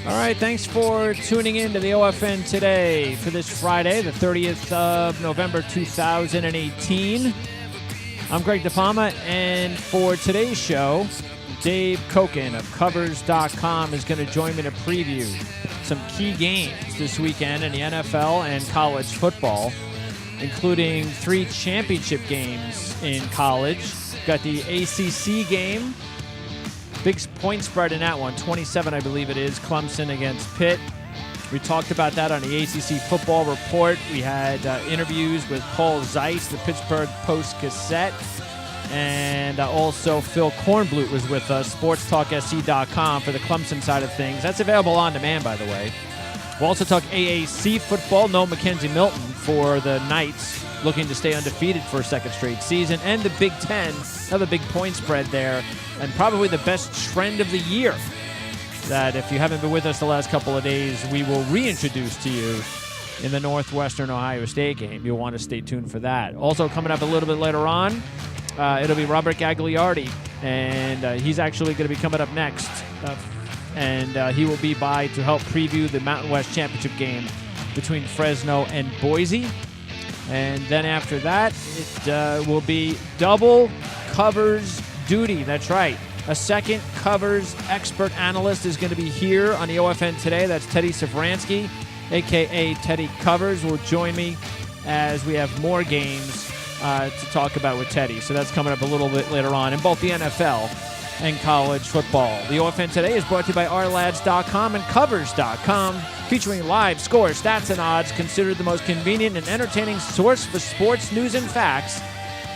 All right, thanks for tuning in to the OFN Today for this Friday, the 30th of November, 2018. I'm Greg DePalma, and for today's show, Dave Cokin of Covers.com is going to join me to preview some key games this weekend in the NFL and college football, including 3 championship games in college. Got the ACC game. Big point spread in that one, 27, I believe it is, Clemson against Pitt. We talked about that on the ACC Football Report. We had interviews with Paul Zeiss, the Pittsburgh Post-Gazette, and also Phil Kornblut was with us, sportstalksc.com, for the Clemson side of things. That's available on demand, by the way. We'll also talk AAC football. No Mackenzie Milton for the Knights, looking to stay undefeated for a second straight season. And the Big Ten, another big point spread there, and probably the best trend of the year that, if you haven't been with us the last couple of days, we will reintroduce to you in the Northwestern Ohio State game. You'll want to stay tuned for that. Also coming up a little bit later on, it'll be Robert Gagliardi, and he's actually going to be coming up next. And he will be by to help preview the Mountain West Championship game between Fresno and Boise. And then after that, it will be double Covers duty. That's right. A second Covers expert analyst is going to be here on the OFN Today. That's Teddy Sevransky, a.k.a. Teddy Covers, will join me as we have more games to talk about with Teddy. So that's coming up a little bit later on in both the NFL and college football. The OFN Today is brought to you by ourlads.com and Covers.com, featuring live scores, stats, and odds, considered the most convenient and entertaining source for sports news and facts,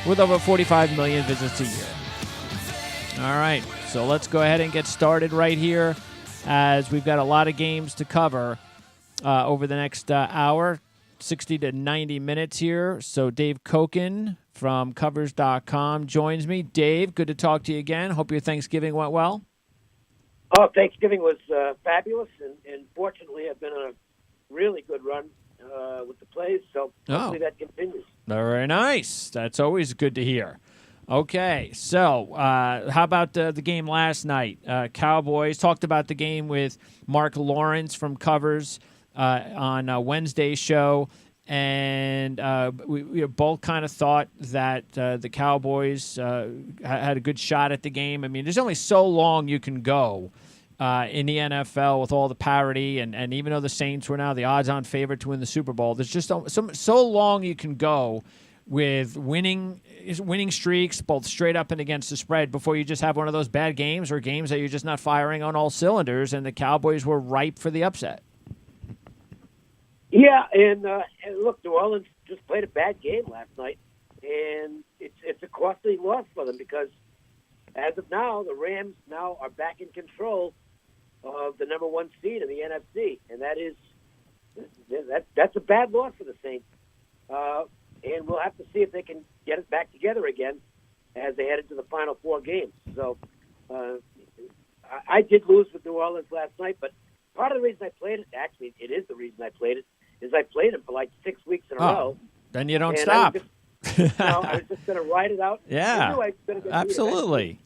with over 45 million visits a year. All right, so let's go ahead and get started right here, as we've got a lot of games to cover over the next hour, 60 to 90 minutes here. So Dave Cokin from Covers.com joins me. Dave, good to talk to you again. Hope your Thanksgiving went well. Oh, Thanksgiving was fabulous, and fortunately I've been on a really good run with the plays, so hopefully that continues. Very nice. That's always good to hear. Okay, so how about the game last night? Cowboys, talked about the game with Mark Lawrence from Covers on Wednesday's show, and we both kind of thought that the Cowboys had a good shot at the game. I mean, there's only so long you can go in the NFL with all the parity, and even though the Saints were now the odds-on favorite to win the Super Bowl, there's just so long you can go with winning streaks, both straight up and against the spread, before you just have one of those bad games or games that you're just not firing on all cylinders, and the Cowboys were ripe for the upset. Yeah, and look, New Orleans just played a bad game last night, and it's a costly loss for them, because as of now, the Rams now are back in control of the number 1 seed in the NFC, and that's a bad loss for the Saints. And we'll have to see if they can get it back together again as they head into the final 4 games. So I did lose with New Orleans last night, but part of the reason I played it, actually it is the reason I played it, is I played it for like 6 weeks in a row. Then you don't stop. I was just going to ride it out. Yeah, I knew I was gonna get absolutely.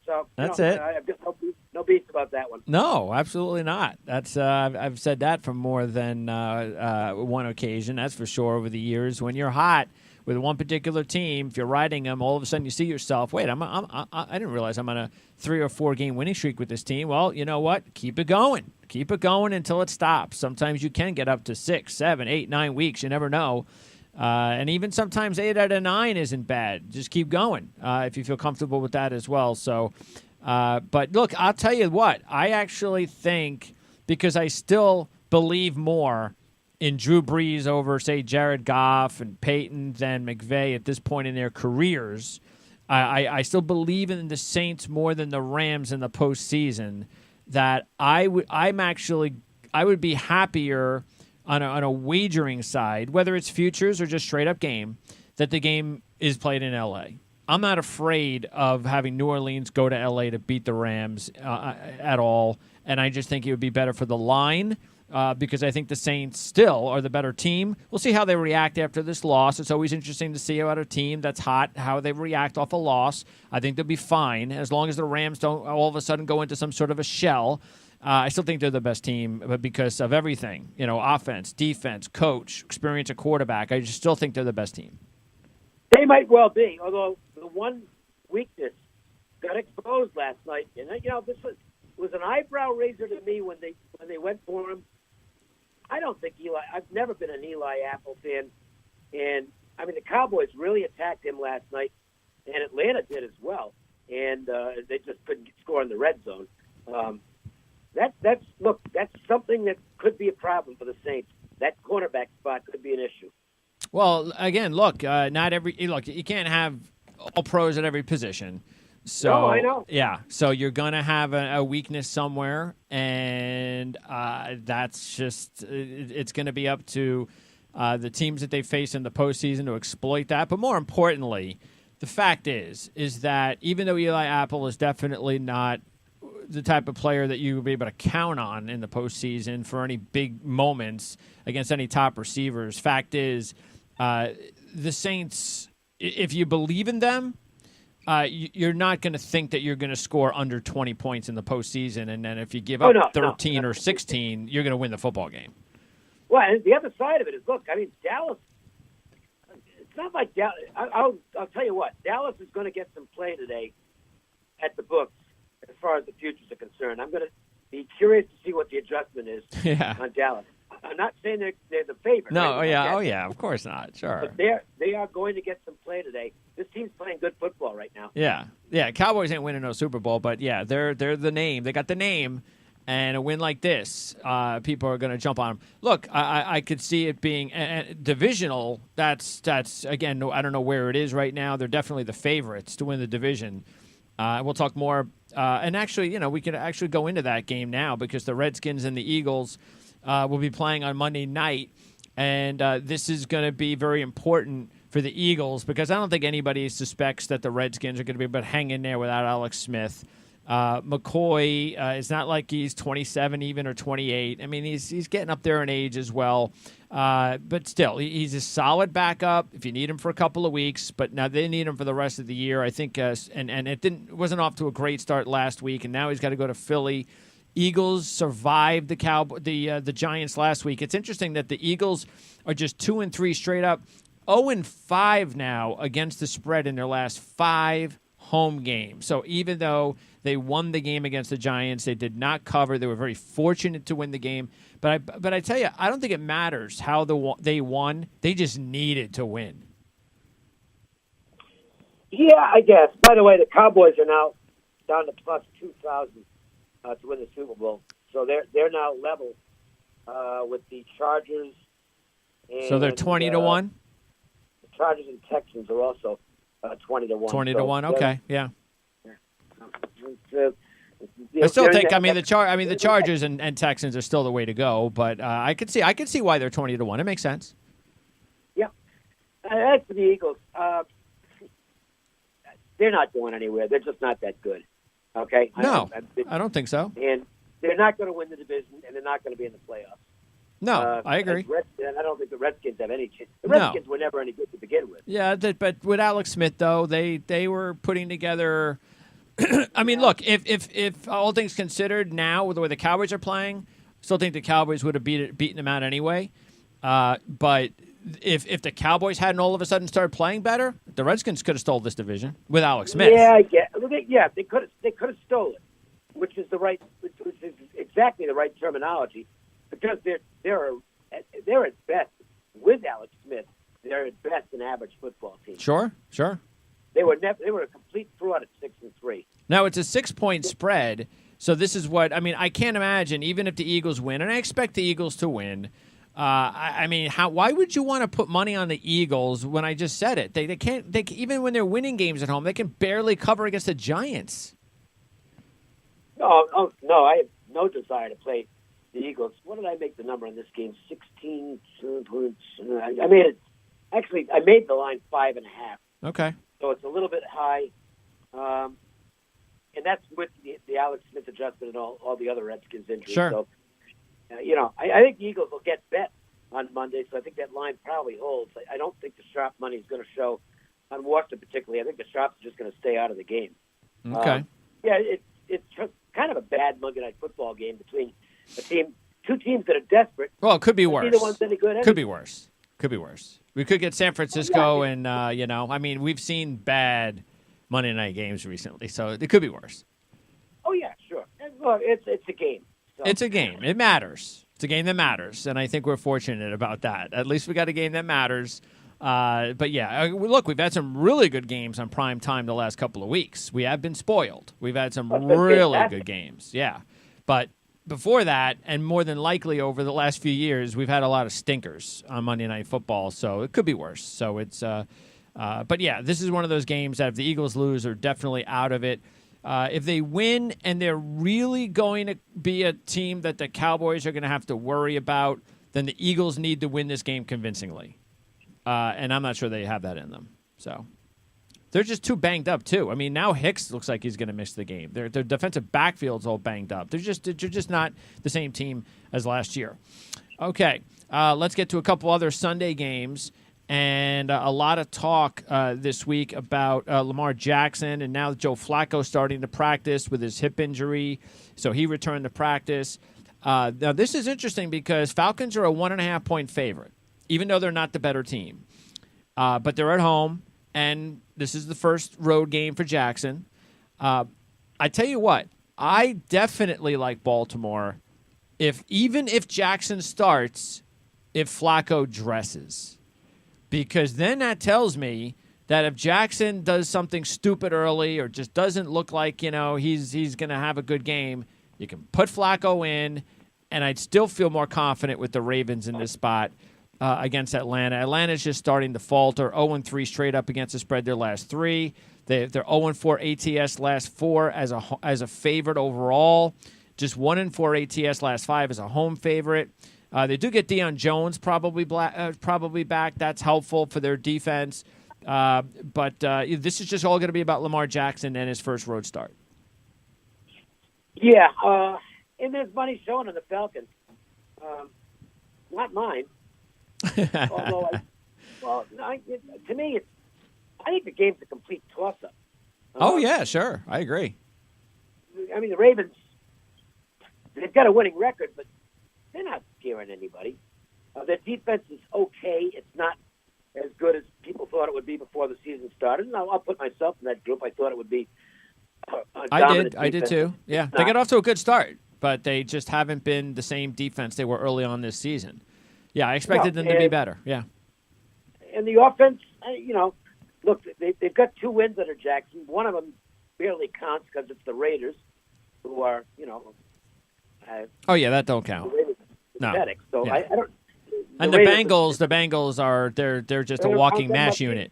So that's it. I've got no beats about that one. No, absolutely not. That's I've said that for more than one occasion. That's for sure. Over the years, when you're hot with one particular team, if you're riding them, all of a sudden you see yourself. Wait, I didn't realize I'm on a 3 or 4 game winning streak with this team. Well, you know what? Keep it going. Keep it going until it stops. Sometimes you can get up to 6, 7, 8, 9 weeks. You never know. And even sometimes 8 out of 9 isn't bad. Just keep going if you feel comfortable with that as well. So, but look, I'll tell you what. I actually think, because I still believe more in Drew Brees over, say, Jared Goff and Peyton than McVay at this point in their careers, I still believe in the Saints more than the Rams in the postseason. That I would be happier on a wagering side, whether it's futures or just straight up game, that the game is played in L.A. I'm not afraid of having New Orleans go to L.A. to beat the Rams at all, and I just think it would be better for the line because I think the Saints still are the better team. We'll see how they react after this loss. It's always interesting to see about a team that's hot, how they react off a loss. I think they'll be fine as long as the Rams don't all of a sudden go into some sort of a shell. I still think they're the best team, but because of everything, offense, defense, coach, experience, a quarterback, I just still think they're the best team. They might well be, although the one weakness got exposed last night, and this was an eyebrow raiser to me when they went for him. I don't think Eli. I've never been an Eli Apple fan, and I mean the Cowboys really attacked him last night, and Atlanta did as well, and they just couldn't score in the red zone. That's something that could be a problem for the Saints. That cornerback spot could be an issue. Well, again, look, you can't have all pros at every position. So, no, I know. Yeah, so you're going to have a weakness somewhere, and that's just it's going to be up to the teams that they face in the postseason to exploit that. But more importantly, the fact is that even though Eli Apple is definitely not the type of player that you would be able to count on in the postseason for any big moments against any top receivers, fact is the Saints, if you believe in them, you're not going to think that you're going to score under 20 points in the postseason, and then if you give up 13 or 16, you're going to win the football game. Well, and the other side of it is, look, I mean, Dallas, it's not like Dallas. I'll tell you what, Dallas is going to get some play today at the books as far as the futures are concerned. I'm going to be curious to see what the adjustment is on Dallas. I'm not saying they're the favorite. No, right? Of course not. Sure. But they are going to get some play today. This team's playing good football right now. Yeah. Cowboys ain't winning no Super Bowl, but yeah, they're the name. They got the name, and a win like this, people are going to jump on them. Look, I could see it being divisional. That's again, I don't know where it is right now. They're definitely the favorites to win the division. We'll talk more, and actually, we can actually go into that game now because the Redskins and the Eagles will be playing on Monday night, and this is going to be very important for the Eagles because I don't think anybody suspects that the Redskins are going to be able to hang in there without Alex Smith. McCoy, it's not like he's 27 even or 28. I mean, he's getting up there in age as well. But still, he's a solid backup if you need him for a couple of weeks. But now they need him for the rest of the year, I think. And it wasn't off to a great start last week, and now he's got to go to Philly. Eagles survived the Giants last week. It's interesting that the Eagles are just 2-3 straight up, 0-5 now against the spread in their last 5 home games. So even though they won the game against the Giants, they did not cover. They were very fortunate to win the game. But I tell you, I don't think it matters how they won. They just needed to win. Yeah, I guess. By the way, the Cowboys are now down to plus 2,000 to win the Super Bowl. So they're now level with the Chargers. And, so they're 20-1? The Chargers and Texans are also 20-1. 20-1, okay, yeah. I still think. The Chargers and Texans are still the way to go, but I could see why they're 20-1. It makes sense. Yeah, as for the Eagles, they're not going anywhere. They're just not that good. Okay. No, I don't think so. And they're not going to win the division, and they're not going to be in the playoffs. No, I agree. And I don't think the Redskins have any chance. The Redskins were never any good to begin with. Yeah, but with Alex Smith though, they were putting together. I mean, look, if all things considered, now with the way the Cowboys are playing, still think the Cowboys would have beaten them out anyway. But if the Cowboys hadn't all of a sudden started playing better, the Redskins could have stole this division with Alex Smith. Yeah, I get. They could have stolen, which is exactly the right terminology, because they're at best with Alex Smith. They're at best an average football team. Sure. They were a complete fraud at 6-3. Now it's a 6-point spread, so this is what I mean. I can't imagine even if the Eagles win, and I expect the Eagles to win. Why would you want to put money on the Eagles when I just said it? They can't. Even when they're winning games at home, they can barely cover against the Giants. No, I have no desire to play the Eagles. What did I make the number on this game? 16 points. I made it. Actually, I made the line 5.5. Okay. So it's a little bit high, and that's with the Alex Smith adjustment and all the other Redskins injuries. Sure. So, I think the Eagles will get bet on Monday, so I think that line probably holds. I don't think the sharp money is going to show on Washington particularly. I think the sharps are just going to stay out of the game. Okay. It's kind kind of a bad Monday Night Football game between two teams that are desperate. Well, it could be worse. Neither one's any good. Could be worse. Could be worse. We could get San Francisco, and we've seen bad Monday night games recently, so it could be worse. Oh yeah, sure. Well, it's a game. So. It's a game. It matters. It's a game that matters, and I think we're fortunate about that. At least we got a game that matters. But yeah, look, we've had some really good games on prime time the last couple of weeks. We have been spoiled. We've had some really good games. Yeah, but before that, and more than likely over the last few years, we've had a lot of stinkers on Monday Night Football, so it could be worse. So it's, but yeah, this is one of those games that if the Eagles lose, are definitely out of it. If they win and they're really going to be a team that the Cowboys are going to have to worry about, then the Eagles need to win this game convincingly. And I'm not sure they have that in them. So they're just too banged up, too. I mean, now Hicks looks like he's going to miss the game. Their defensive backfield's all banged up. They're just not the same team as last year. Okay, let's get to a couple other Sunday games. And a lot of talk this week about Lamar Jackson, and now Joe Flacco starting to practice with his hip injury. So he returned to practice. Now, this is interesting because Falcons are a 1.5-point favorite, even though they're not the better team. But they're at home, and this is the first road game for Jackson. I tell you what, I definitely like Baltimore even if Jackson starts, if Flacco dresses. Because then that tells me that if Jackson does something stupid early or just doesn't look like, he's going to have a good game, you can put Flacco in, and I'd still feel more confident with the Ravens in this spot against Atlanta. Atlanta's just starting to falter, 0-3 straight up against the spread their last three. They're 0-4 ATS last four as a favorite overall. Just 1-4 ATS last five as a home favorite. They do get Deion Jones probably back. That's helpful for their defense. But this is just all going to be about Lamar Jackson and his first road start. Yeah, and there's money shown on the Falcons. Not mine. Although, to me, I think the game's a complete toss-up. Oh, yeah, sure. I agree. I mean, the Ravens, they've got a winning record, but they're not scaring anybody. Their defense is okay. It's not as good as people thought it would be before the season started. And I'll put myself in that group. I thought it would be I did too. Yeah, they got off to a good start, but they just haven't been the same defense they were early on this season. Yeah, I expected them to be better. Yeah. And the offense, look, they've got 2 wins under Jackson. One of them barely counts because it's the Raiders, who are, oh yeah, that don't count. No. So yeah. I don't. And the Bengals are they're just a walking mash unit.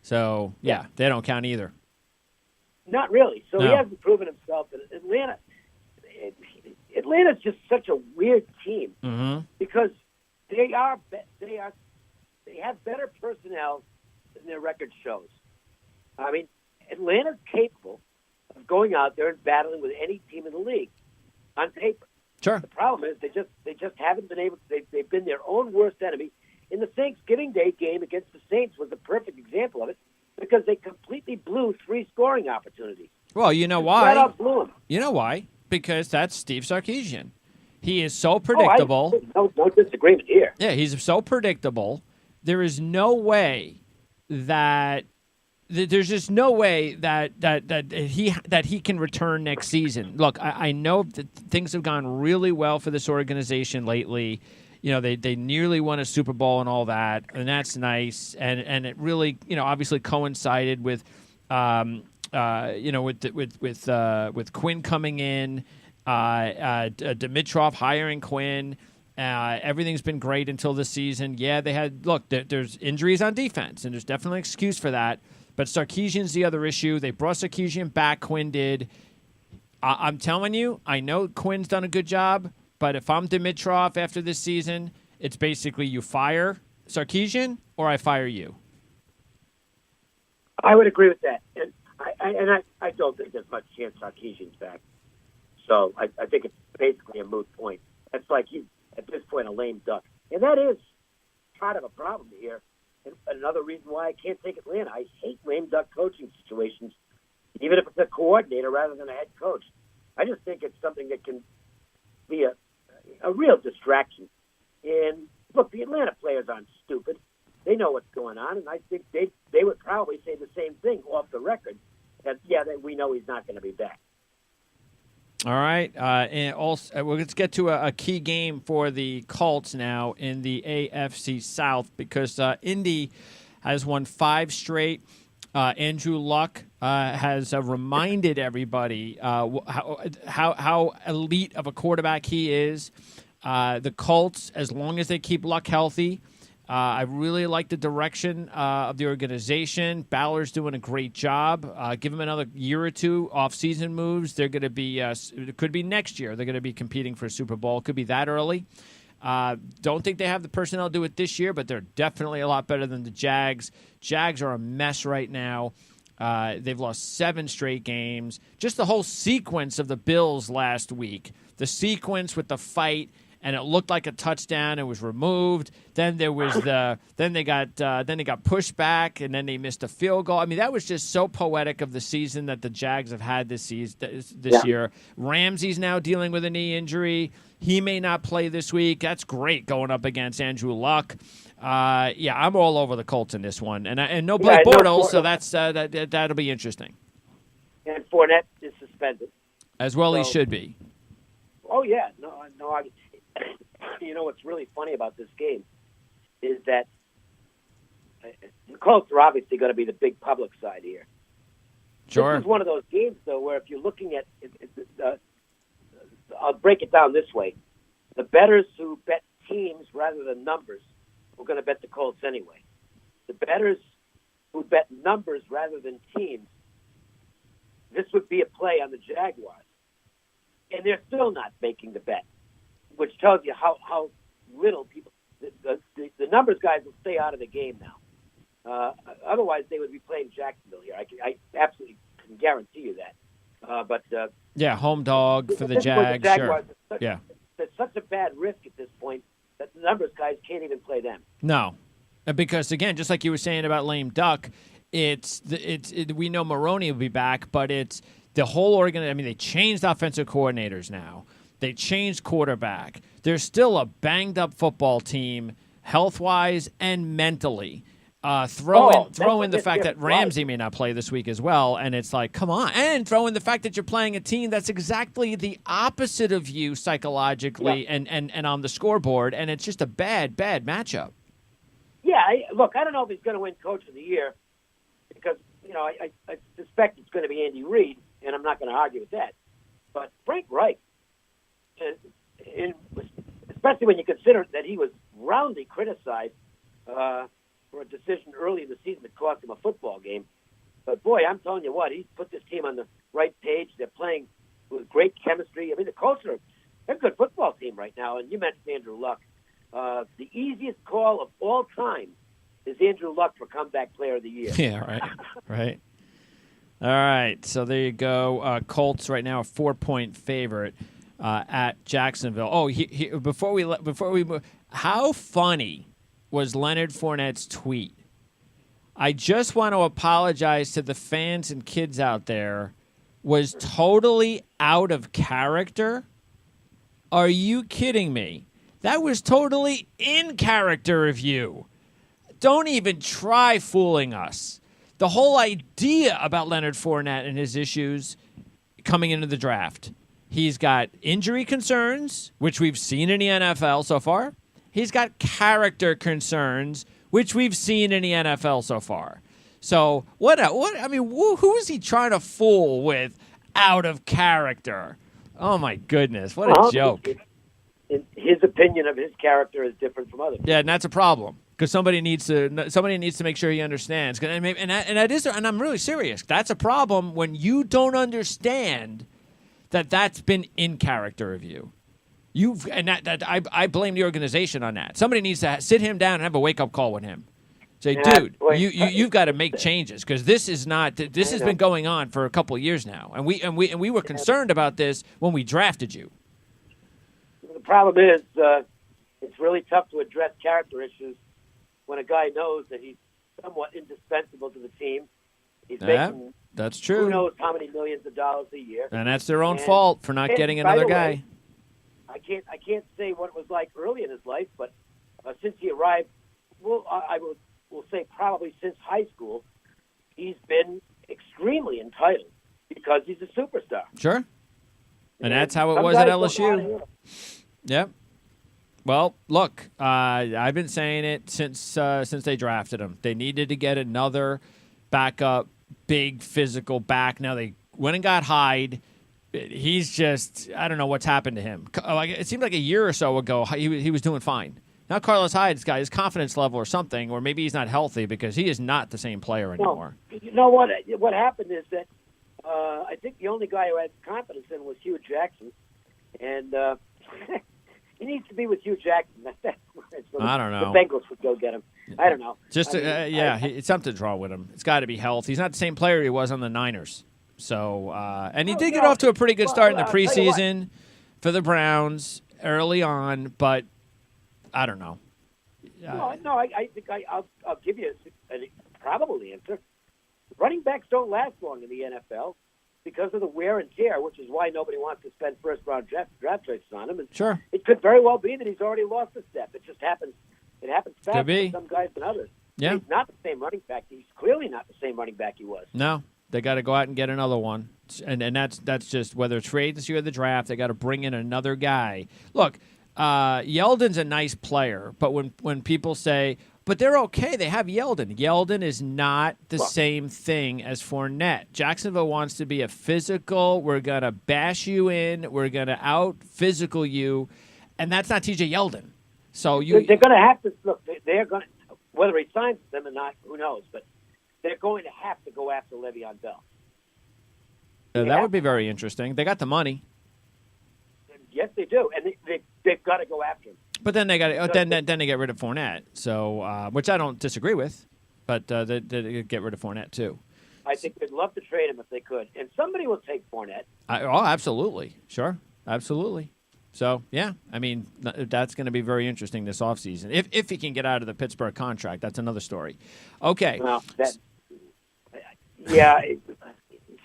So yeah, they don't count either. Not really. So he hasn't proven himself. And Atlanta's just such a weird team because they have better personnel than their record shows. I mean, Atlanta's capable of going out there and battling with any team in the league on paper. Sure. The problem is they just haven't been able. They've been their own worst enemy. In the Thanksgiving Day game against the Saints was the perfect example of it because they completely blew 3 scoring opportunities. Well, you know why? Flat out blew them. You know why? Because that's Steve Sarkisian. He is so predictable. No disagreement here. Yeah, he's so predictable. There is no way that there's just no way that he can return next season. Look, I know that things have gone really well for this organization lately. They nearly won a Super Bowl and all that, and that's nice. And it really, obviously coincided with with Quinn coming in, Dimitroff hiring Quinn. Everything's been great until this season. Yeah, they had there's injuries on defense, and there's definitely an excuse for that. But Sarkisian's the other issue. They brought Sarkisian back. Quinn did. I'm telling you, I know Quinn's done a good job, but if I'm Dimitroff after this season, it's basically you fire Sarkisian or I fire you. I would agree with that. And I don't think there's much chance Sarkisian's back. So I think it's basically a moot point. It's like he's, at this point, a lame duck. And that is part of a problem here. And another reason why I can't take Atlanta. I hate lame duck coaching situations, even if it's a coordinator rather than a head coach. I just think it's something that can be a real distraction. And look, the Atlanta players aren't stupid. They know what's going on, and I think they would probably say the same thing off the record, that, we know he's not going to be back. All right. And also, well, let's get to a key game for the Colts now in the AFC South, because Indy has won 5 straight. Andrew Luck has reminded everybody how elite of a quarterback he is. The Colts, as long as they keep Luck healthy, I really like the direction of the organization. Balor's doing a great job. Give him another year or two off-season moves. They're going to be it could be next year. They're going to be competing for a Super Bowl. It could be that early. Don't think they have the personnel to do it this year, but they're definitely a lot better than the Jags. Jags are a mess right now. They've lost 7 straight games. Just the whole sequence of the Bills last week. The sequence with the fight, and it looked like a touchdown. It was removed. Then there was then they got pushed back, and then they missed a field goal. I mean, that was just so poetic of the season that the Jags have had this year. Ramsey's now dealing with a knee injury. He may not play this week. That's great going up against Andrew Luck. I'm all over the Colts in this one, and no Blake Bortles, so that'll be interesting. And Fournette is suspended, as well. So, he should be. Oh yeah, no. You know what's really funny about this game is that the Colts are obviously going to be the big public side here. Sure. This is one of those games, though, where if you're looking at I'll break it down this way. The bettors who bet teams rather than numbers were going to bet the Colts anyway. The bettors who bet numbers rather than teams, this would be a play on the Jaguars. And they're still not making the bet, which tells you how little people the numbers guys will stay out of the game now. Otherwise, they would be playing Jacksonville here. I absolutely can guarantee you that. Home dog for the Jags. Sure. There's such a bad risk at this point that the numbers guys can't even play them. No, because again, just like you were saying about lame duck, we know Maroney will be back, but it's the whole organization. I mean, they changed offensive coordinators now. They changed quarterback. They're still a banged-up football team, health-wise and mentally. Throw in the fact that Ramsey may not play this week as well, and it's like, come on. And throw in the fact that you're playing a team that's exactly the opposite of you psychologically and on the scoreboard, and it's just a bad matchup. Yeah, I don't know if he's going to win Coach of the Year because, I suspect it's going to be Andy Reid, and I'm not going to argue with that. But Frank Reich, especially when you consider that he was roundly criticized for a decision early in the season that cost him a football game. But, boy, I'm telling you what, he's put this team on the right page. They're playing with great chemistry. I mean, the Colts they're a good football team right now, and you mentioned Andrew Luck. The easiest call of all time is Andrew Luck for Comeback Player of the Year. Yeah, right. All right, so there you go. Colts right now a 4-point favorite at Jacksonville. Oh, before we move, how funny was Leonard Fournette's tweet? I just want to apologize to the fans and kids out there. Was totally out of character? Are you kidding me? That was totally in character of you. Don't even try fooling us. The whole idea about Leonard Fournette and his issues coming into the draft. He's got injury concerns, which we've seen in the NFL so far. He's got character concerns, which we've seen in the NFL so far. So who is he trying to fool with out of character? Oh my goodness, what a joke. His opinion of his character is different from others. Yeah, and that's a problem. Because somebody needs to make sure he understands, and I'm really serious. That's a problem when you don't understand that's been in character of you. I blame the organization on that. Somebody needs to sit him down and have a wake up call with him. Say, dude, you've got to make changes because this is not. This has been going on for a couple of years now, and we were concerned about this when we drafted you. The problem is it's really tough to address character issues when a guy knows that he's somewhat indispensable to the team. He's making That's Who true. knows how many millions of dollars a year? And that's their own fault for not getting by another the guy. way, I can't say what it was like early in his life, but since he arrived, I will say probably since high school, he's been extremely entitled because he's a superstar. Sure. And that's how it was at LSU. Yep. Well, look, I've been saying it since they drafted him. They needed to get another backup, big physical back. Now they went and got Hyde. He's just, I don't know what's happened to him. It seemed like a year or so ago he was doing fine. Now Carlos Hyde's got his confidence level or something, or maybe he's not healthy because he is not the same player anymore. No. You know what? What happened is that I think the only guy who had confidence in was Hugh Jackson, and he needs to be with Hugh Jackson. I don't know. The Bengals would go get him. I don't know. It's something to draw with him. It's got to be health. He's not the same player he was on the Niners. So, and he did get off to a pretty good start in the preseason for the Browns early on, but I don't know. I think I'll give you a probable answer. Running backs don't last long in the NFL because of the wear and tear, which is why nobody wants to spend first-round draft choices on him. And sure. It could very well be that he's already lost a step. It just happens. It happens faster for some guys than others. Yeah. He's not the same running back. He's clearly not the same running back he was. No. They got to go out and get another one, and that's just whether it's free agency or the draft. They got to bring in another guy. Look, Yeldon's a nice player, but when people say, but they're okay, they have Yeldon. Yeldon is not the same thing as Fournette. Jacksonville wants to be a physical. We're gonna bash you in. We're gonna out physical you, and that's not TJ Yeldon. So they're going to have to look. They're going to, whether he signs them or not, who knows, but. They're going to have to go after Le'Veon Bell. That would be very interesting. They got the money. Yes, they do, and they've got to go after him. But then they got then they get rid of Fournette, so which I don't disagree with. But they get rid of Fournette too. I think they'd love to trade him if they could, and somebody will take Fournette. Absolutely, sure, absolutely. So yeah, I mean that's going to be very interesting this offseason. If he can get out of the Pittsburgh contract, that's another story. Okay. Well, yeah,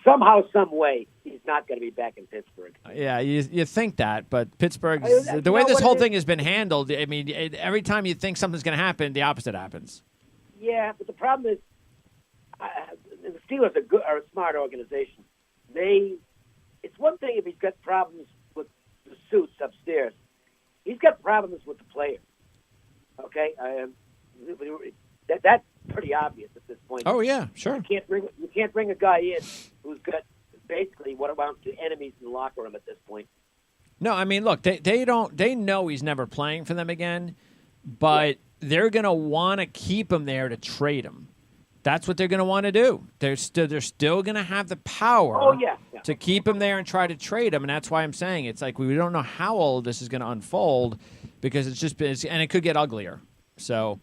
somehow, some way, he's not going to be back in Pittsburgh. Yeah, you think that, but Pittsburgh, the way this whole thing has been handled, I mean, every time you think something's going to happen, the opposite happens. Yeah, but the problem is, the Steelers are a smart organization. It's one thing if he's got problems with the suits upstairs. He's got problems with the players. Okay, that's pretty obvious at this point. Oh yeah, sure. You can't bring a guy in who's got basically what amounts to enemies in the locker room at this point. No, I mean, look, they know he's never playing for them again, but they're going to want to keep him there to trade him. That's what they're going to want to do. They're still going to have the power to keep him there and try to trade him, and that's why I'm saying it's like we don't know how all of this is going to unfold because it's just been, and it could get uglier. So,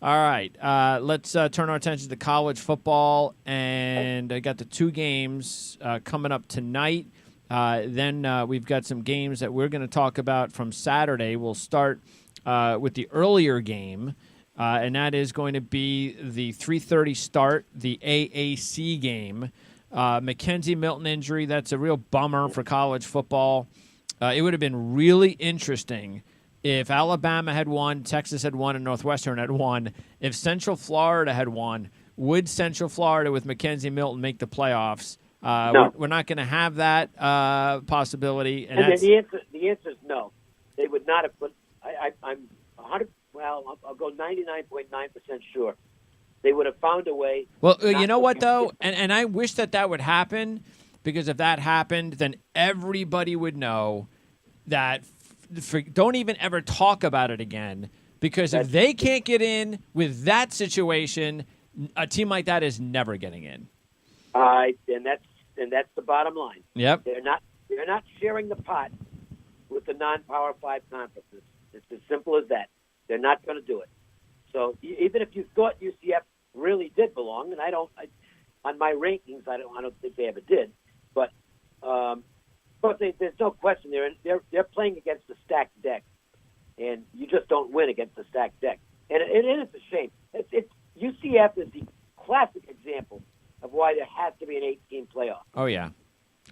all right, let's turn our attention to college football, and I got the two games coming up tonight. Then we've got some games that we're going to talk about from Saturday. We'll start with the earlier game, and that is going to be the 3:30 start, the AAC game. Mackenzie Milton injury, that's a real bummer for college football. It would have been really interesting if Alabama had won, Texas had won, and Northwestern had won. If Central Florida had won, would Central Florida with Mackenzie Milton make the playoffs? No. We're not going to have that possibility. And the answer is no. They would not have put. I'm 100. Well, I'll go 99.9% sure. They would have found a way. Well, you know what though, and I wish that would happen, because if that happened, then everybody would know that. Don't even ever talk about it again, because if they can't get in with that situation, a team like that is never getting in. And that's the bottom line. Yep. They're not sharing the pot with the non-Power 5 conferences. It's as simple as that. They're not going to do it. So even if you thought UCF really did belong, and on my rankings, I don't think they ever did, but there's no question they're playing against a stacked deck, and you just don't win against a stacked deck. And it is a shame. UCF is the classic example of why there has to be an 8-team playoff. Oh, yeah.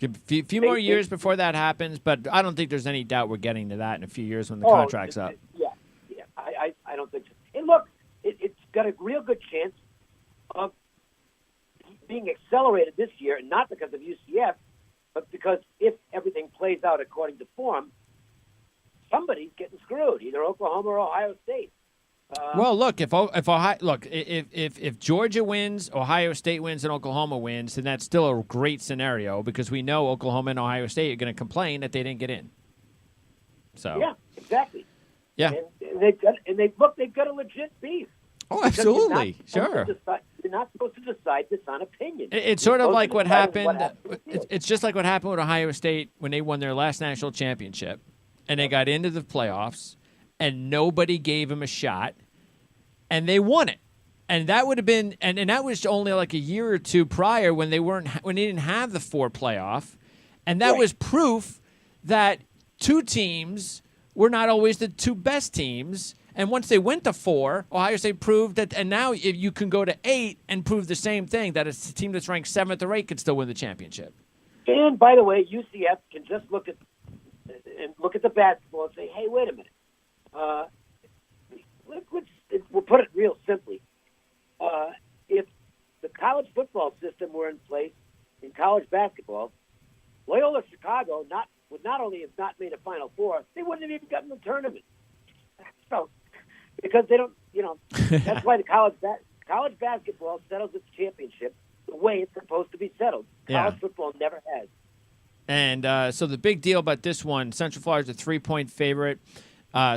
A few more years before that happens, but I don't think there's any doubt we're getting to that in a few years when the contract's up. Yeah. I don't think so. And look, it's got a real good chance of being accelerated this year, and not because of UCF, but because if everything plays out according to form, somebody's getting screwed, either Oklahoma or Ohio State. Well, look, if Georgia wins, Ohio State wins, and Oklahoma wins, then that's still a great scenario because we know Oklahoma and Ohio State are going to complain that they didn't get in. So yeah, exactly. Yeah, and they've got a legit beef. Oh, absolutely, sure. You're not supposed to decide this on opinion. It's sort of like what happened. It's just like what happened with Ohio State when they won their last national championship, and they got into the playoffs, and nobody gave them a shot, and they won it. And that would have been, and that was only like a year or two prior when they didn't have the 4 playoff, and that was proof that 2 teams were not always the 2 best teams. And once they went to 4, Ohio State proved that, and now if you can go to 8 and prove the same thing, that a team that's ranked 7th or 8th could still win the championship. And by the way, UCF can just look at the basketball and say, hey, wait a minute. We'll put it real simply. If the college football system were in place in college basketball, Loyola Chicago would not only have not made a Final Four, they wouldn't have even gotten the tournament. So, because they don't, that's why the college basketball settles its championship the way it's supposed to be settled. College football never has. And so the big deal about this one, Central Florida's a 3-point favorite.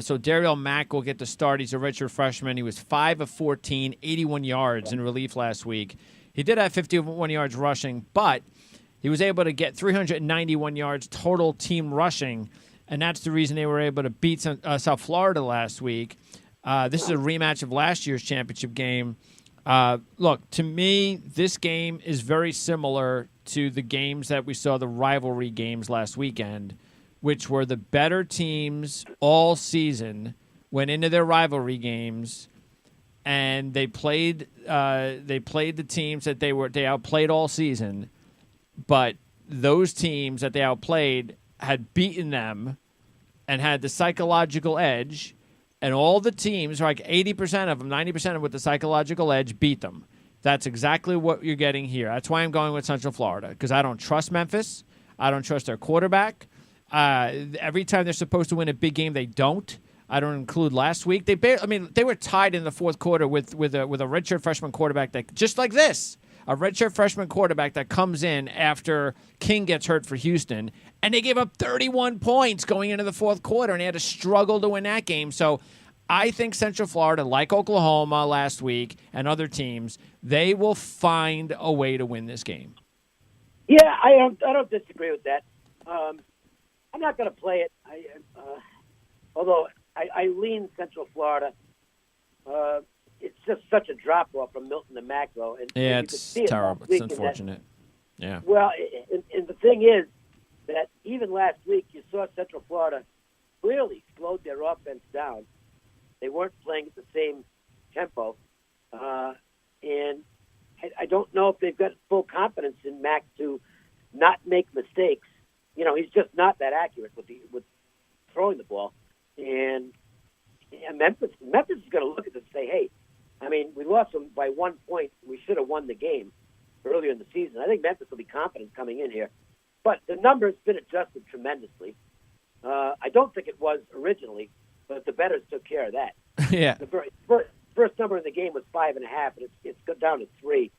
So Darrell Mack will get the start. He's a redshirt freshman. He was 5 of 14, 81 yards in relief last week. He did have 51 yards rushing, but he was able to get 391 yards total team rushing, and that's the reason they were able to beat South Florida last week. This is a rematch of last year's championship game. Look, to me, this game is very similar to the games that we saw, the rivalry games last weekend, which were the better teams all season went into their rivalry games, and they played the teams that they outplayed all season, but those teams that they outplayed had beaten them and had the psychological edge, and all the teams, like 80% of them, 90% of them with the psychological edge, beat them. That's exactly what you're getting here. That's why I'm going with Central Florida, because I don't trust Memphis. I don't trust their quarterback. Every time they're supposed to win a big game, they don't. I don't include last week. They were tied in the fourth quarter with a redshirt freshman quarterback that, just like this, a redshirt freshman quarterback that comes in after King gets hurt for Houston, and they gave up 31 points going into the fourth quarter, and they had to struggle to win that game. So I think Central Florida, like Oklahoma last week and other teams, they will find a way to win this game. Yeah, I don't disagree with that. I'm not going to play it. Although I lean Central Florida. It's just such a drop-off from Milton to Macro. And yeah, and it's terrible. It's unfortunate. Yeah. Well, and the thing is that even last week you saw Central Florida clearly slowed their offense down. They weren't playing at the same tempo. And I don't know if they've got full confidence in Mac to not make mistakes. He's just not that accurate with throwing the ball. And Memphis is going to look at this and say, hey, we lost them by 1 point. We should have won the game earlier in the season. I think Memphis will be confident coming in here. But the number's been adjusted tremendously. I don't think it was originally, but the bettors took care of that. Yeah. The first number in the game was 5.5, and it's got down to 3.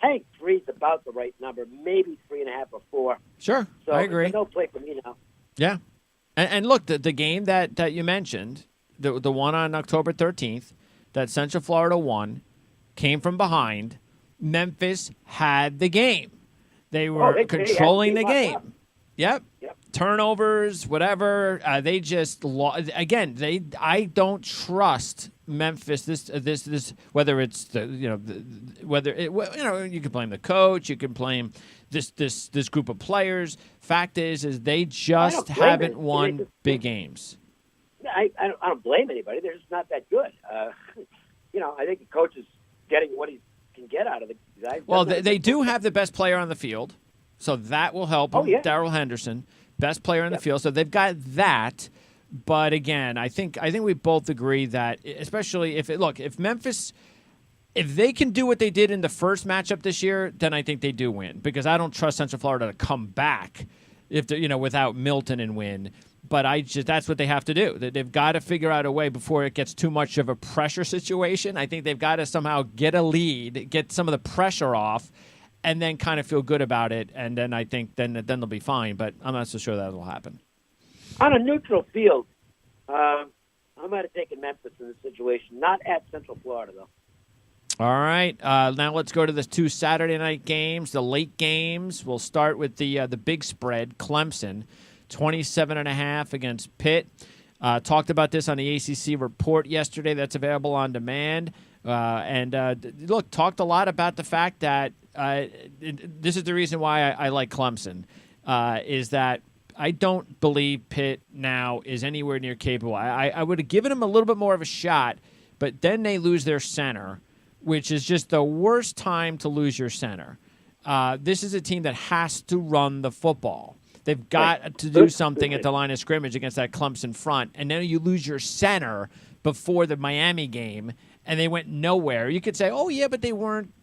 I think 3 is about the right number, maybe 3.5 or 4. Sure, so I agree. No play for me now. Yeah, and look, the game that you mentioned, the one on October 13th, that Central Florida won, came from behind. Memphis had the game. They were controlling the game. Yep. Turnovers, whatever. They just lost. Again, I don't trust Memphis. This whether it's you can blame the coach, you can blame this group of players. Fact is they just haven't won big games. I don't blame anybody. They're just not that good. I think the coach is getting what he can get out of the guys. Well, they do have the best player on the field, so that will help them. Oh, yeah. Darrell Henderson, best player on the field, so they've got that. But again, I think we both agree that, especially if Memphis, if they can do what they did in the first matchup this year, then I think they do win, because I don't trust Central Florida to come back without Milton and win. But that's what they have to do. They've got to figure out a way before it gets too much of a pressure situation. I think they've got to somehow get a lead, get some of the pressure off, and then kind of feel good about it. And then I think then they'll be fine. But I'm not so sure that will happen. On a neutral field, I might have taken Memphis in this situation. Not at Central Florida, though. All right. Now let's go to the 2 Saturday night games, the late games. We'll start with the big spread, Clemson, 27.5 against Pitt. Talked about this on the ACC report yesterday. That's available on demand. Talked a lot about the fact that this is the reason why I like Clemson, is that I don't believe Pitt now is anywhere near capable. I would have given them a little bit more of a shot, but then they lose their center, which is just the worst time to lose your center. This is a team that has to run the football. They've got to do something at the line of scrimmage against that Clemson front, and then you lose your center before the Miami game, and they went nowhere. You could say, "Oh yeah, but they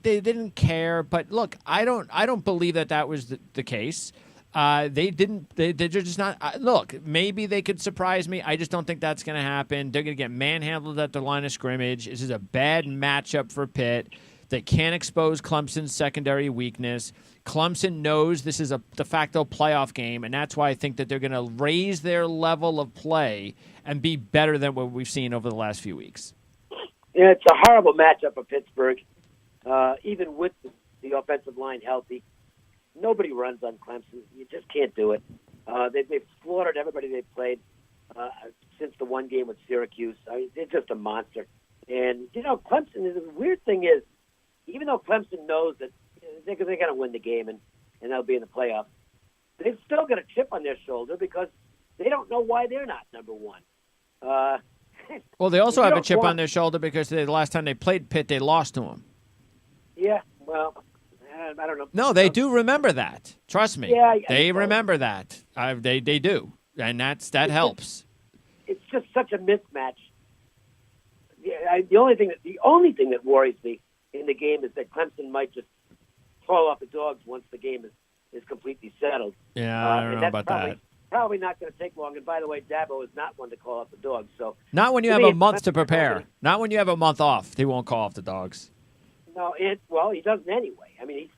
didn't care." But look, I don't believe that was the case. They're just not. Look, maybe they could surprise me. I just don't think that's going to happen. They're going to get manhandled at the line of scrimmage. This is a bad matchup for Pitt. They can't expose Clemson's secondary weakness. Clemson knows this is a de facto playoff game, and that's why I think that they're going to raise their level of play and be better than what we've seen over the last few weeks. Yeah, it's a horrible matchup for Pittsburgh, even with the offensive line healthy. Nobody runs on Clemson. You just can't do it. They've slaughtered everybody they've played since the one game with Syracuse. I mean, they're just a monster. And, Clemson, the weird thing is, even though Clemson knows that they're going to win the game and they'll be in the playoffs, they've still got a chip on their shoulder because they don't know why they're not number one. Well, they also have a chip on their shoulder because the last time they played Pitt, they lost to them. Yeah, well, I don't know. No, they do remember that. Trust me. Yeah, they remember that. They do, and that helps. It's just such a mismatch. The only thing that worries me in the game is that Clemson might just fall off the dogs once the game is completely settled. Yeah, I don't know about that. Probably not going to take long. And by the way, Dabo is not one to call off the dogs. So not when you have a month to prepare. Not when you have a month off. He won't call off the dogs. No, he doesn't anyway. I mean,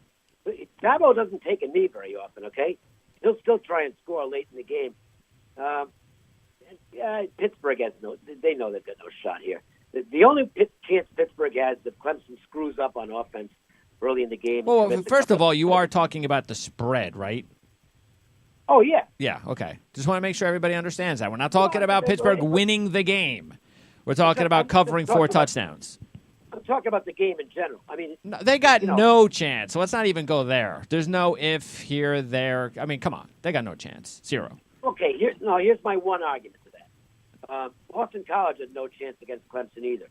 Dabo doesn't take a knee very often. Okay, he'll still try and score late in the game. Pittsburgh has they know they've got no shot here. The only chance Pittsburgh has is if Clemson screws up on offense early in the game. Well, first of all, you are talking about the spread, right? Oh, yeah. Yeah, okay. Just want to make sure everybody understands that. We're not talking about Pittsburgh winning the game. We're talking about covering 4 touchdowns. I'm talking about the game in general. I mean, no, they got no chance. So let's not even go there. There's no if, here, there. I mean, come on. They got no chance. 0. Okay, here's my one argument to that. Boston College had no chance against Clemson either.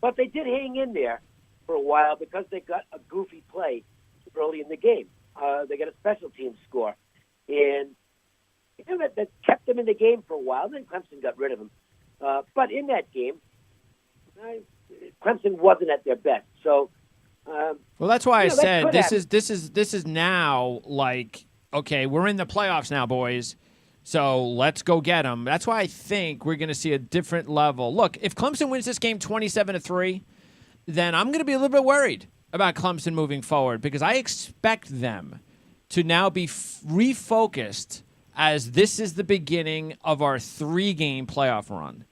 But they did hang in there for a while because they got a goofy play early in the game. They got a special team score. And that kept them in the game for a while. Then Clemson got rid of them. But in that game, Clemson wasn't at their best. So, well, that's why I said this is now like, okay, we're in the playoffs now, boys. So let's go get them. That's why I think we're going to see a different level. Look, if Clemson wins this game 27-3, then I'm going to be a little bit worried about Clemson moving forward because I expect them to now be refocused as this is the beginning of our 3-game playoff run.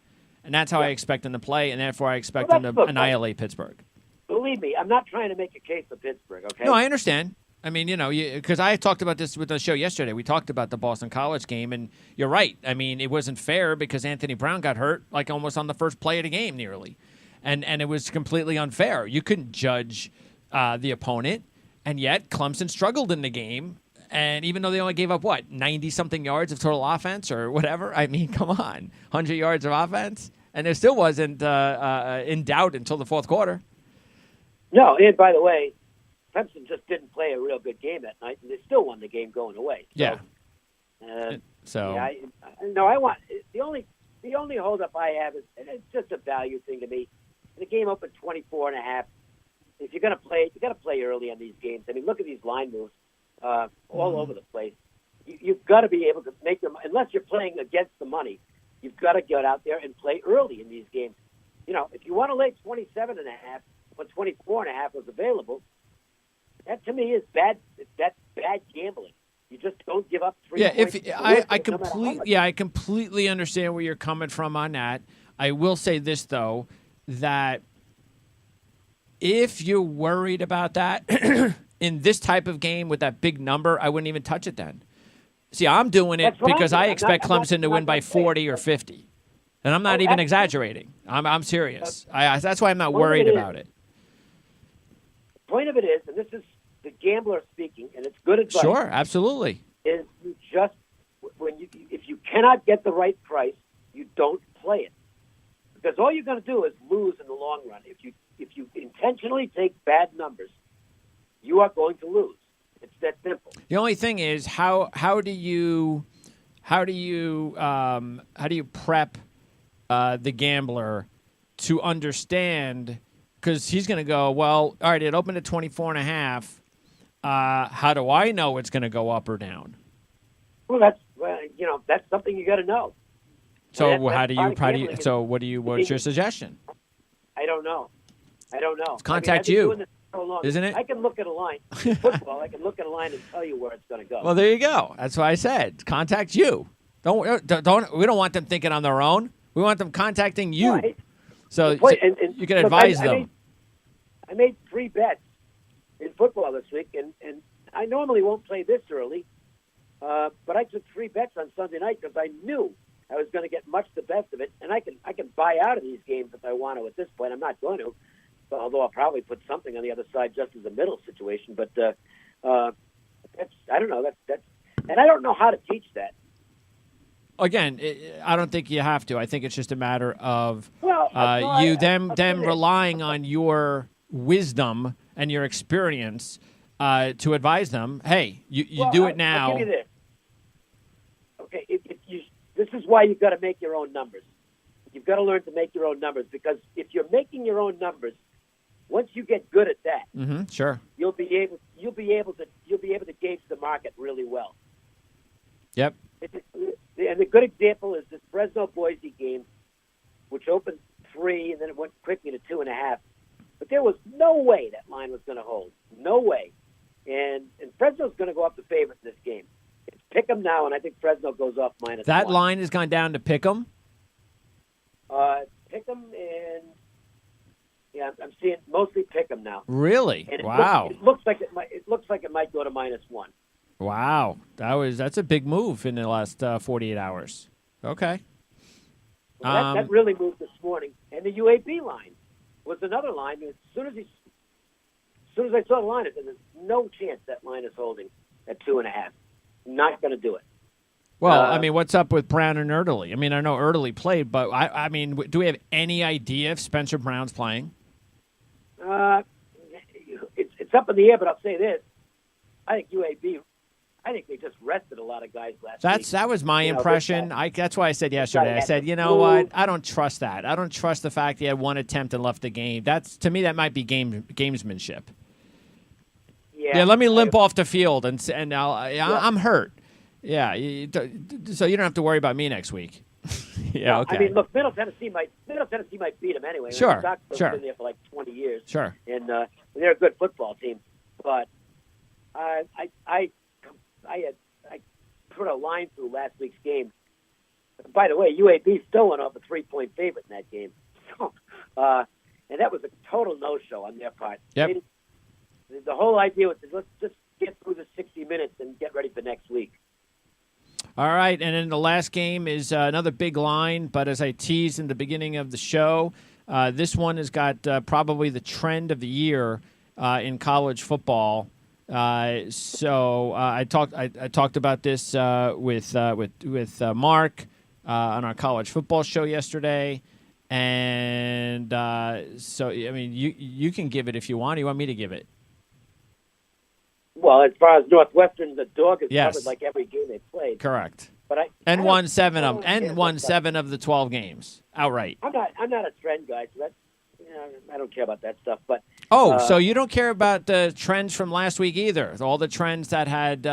And that's how I expect them to play, and therefore I expect them to annihilate Pittsburgh. Believe me, I'm not trying to make a case for Pittsburgh, okay? No, I understand. I mean, because I talked about this with the show yesterday. We talked about the Boston College game, and you're right. I mean, it wasn't fair because Anthony Brown got hurt like almost on the first play of the game nearly. And it was completely unfair. You couldn't judge the opponent. And yet, Clemson struggled in the game. And even though they only gave up, 90-something yards of total offense or whatever? I mean, come on. 100 yards of offense? And there still wasn't in doubt until the fourth quarter. No, and by the way, Clemson just didn't play a real good game that night, and they still won the game going away. So, I want the only holdup I have is, and it's just a value thing to me. The game opened 24.5. If you're going to play, you got to play early on these games. I mean, look at these line moves all over the place. You've got to be able to make them, unless you're playing against the money. You've got to get out there and play early in these games. You know, if you want to lay 27.5 when 24.5 was available, that to me is bad. That's bad gambling. You just don't give up 3 points. I completely understand where you're coming from on that. I will say this though, that if you're worried about that in this type of game with that big number, I wouldn't even touch it then. See, I'm doing it because I expect Clemson to win by 40 or 50. And I'm not even exaggerating. I'm serious. That's why I'm not worried about it. The point of it is, and this is the gambler speaking, and it's good advice. Sure, absolutely. Is you just, if you cannot get the right price, you don't play it. Because all you're going to do is lose in the long run. If you intentionally take bad numbers, you are going to lose. It's that simple. The only thing is how do you prep the gambler to understand, because he's going to go, well, all right, it opened at 24.5. How do I know it's going to go up or down? Well, that's something you got to know. So what's your suggestion? I don't know. Contact you. So isn't it? I can look at a line. In football, I can look at a line and tell you where it's going to go. Well, there you go. That's what I said. Contact you. Don't. We don't want them thinking on their own. We want them contacting you. Right. So you can advise them. I made 3 bets in football this week, and I normally won't play this early, but I took 3 bets on Sunday night because I knew I was going to get much the best of it, and I can buy out of these games if I want to. At this point, I'm not going to. Although I'll probably put something on the other side just as a middle situation. But that's, I don't know. That's, and I don't know how to teach that. Again, I don't think you have to. I think it's just a matter of them relying on your wisdom and your experience to advise them. Hey, you do it now. I'll give you this. Okay, this is why you've got to make your own numbers. You've got to learn to make your own numbers, because if you're making your own numbers, once you get good at that, sure, you'll be able to gauge the market really well. Yep. And the good example is this Fresno-Boise game, which opened 3 and then it went quickly to 2.5. But there was no way that line was going to hold. No way. And Fresno's going to go up the favorite in this game. It's pick 'em now, and I think Fresno goes off -1. That line has gone down to pick 'em? Pick 'em, and I'm seeing mostly pick 'em now. Really? And wow. It looks like it might go to -1. Wow, that's a big move in the last 48 hours. Okay. Well, that really moved this morning, and the UAB line was another line. As soon as I saw the line, I said, "There's no chance that line is holding at 2.5. Not going to do it." Well, I mean, what's up with Brown and Erdely? I mean, I know Erdely played, but I mean, do we have any idea if Spencer Brown's playing? It's up in the air, but I'll say this: I think UAB. I think they just rested a lot of guys last week. That was my impression. That's why I said yesterday. I said, you know what? I don't trust that. I don't trust the fact he had 1 attempt and left the game. To me, that might be gamesmanship. Yeah. Let me limp off the field and I'm hurt. Yeah. So you don't have to worry about me next week. Yeah. Okay. I mean, look, Middle Tennessee might beat them anyway. Sure. They've been there for like 20 years. Sure. And they're a good football team, but I put a line through last week's game. By the way, UAB still went off a 3-point favorite in that game. And that was a total no-show on their part. Yep. The whole idea was let's just get through the 60 minutes and get ready for next week. All right, and then the last game is another big line, but as I teased in the beginning of the show, this one has got probably the trend of the year in college football. So I talked about this with Mark on our college football show yesterday, and so I mean you can give it if you want. You want me to give it? Well, as far as Northwestern, the dog is Yes. covered like every game they played. Correct. But won 7 of them, and won 7 of the 12 games outright. I'm not a trend guy, so that's I don't care about that stuff. But so you don't care about the trends from last week either? All the trends that had,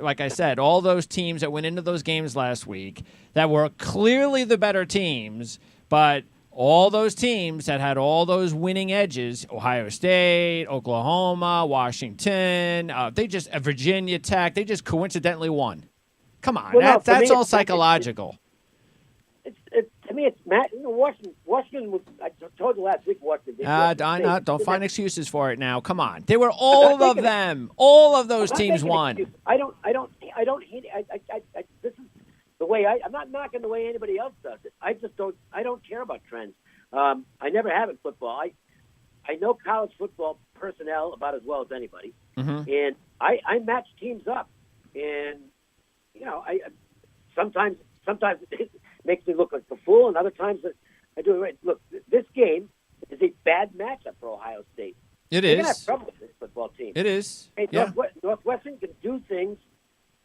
like I said, all those teams that went into those games last week that were clearly the better teams, but all those teams that had all those winning edges, Ohio State, Oklahoma, Washington, Virginia Tech, they just coincidentally won. Come on, that's all psychological. To me, it's Matt. Washington was. I told you last week. Washington. Don't find excuses for it now. Come on, they were all of them. All of those teams won. I don't hate it. This is the way I'm not knocking the way anybody else does it. I just don't. I don't care about trends. I never have in football. I know college football personnel about as well as anybody, and I match teams up, and I sometimes it makes me look like a fool, and other times I do it right. Look, this game is a bad matchup for Ohio State. It They're is. gonna have trouble with this football team. It is. Hey, yeah. Northwestern can do things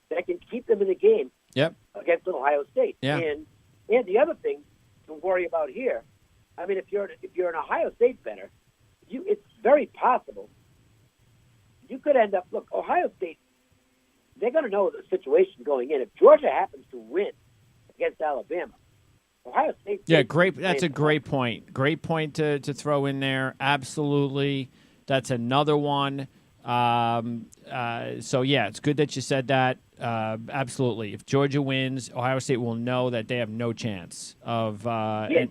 that can keep them in the game. Yep. Against Ohio State. Yeah. And the other thing to worry about here, I mean, if you're an Ohio State bettor, it's very possible you could end up. Look, Ohio State, they're going to know the situation going in. If Georgia happens to win against Alabama, Ohio State. Yeah, great. That's a great point. Great point to throw in there. Absolutely. That's another one. So, yeah, it's good that you said that. Absolutely. If Georgia wins, Ohio State will know that they have no chance of. I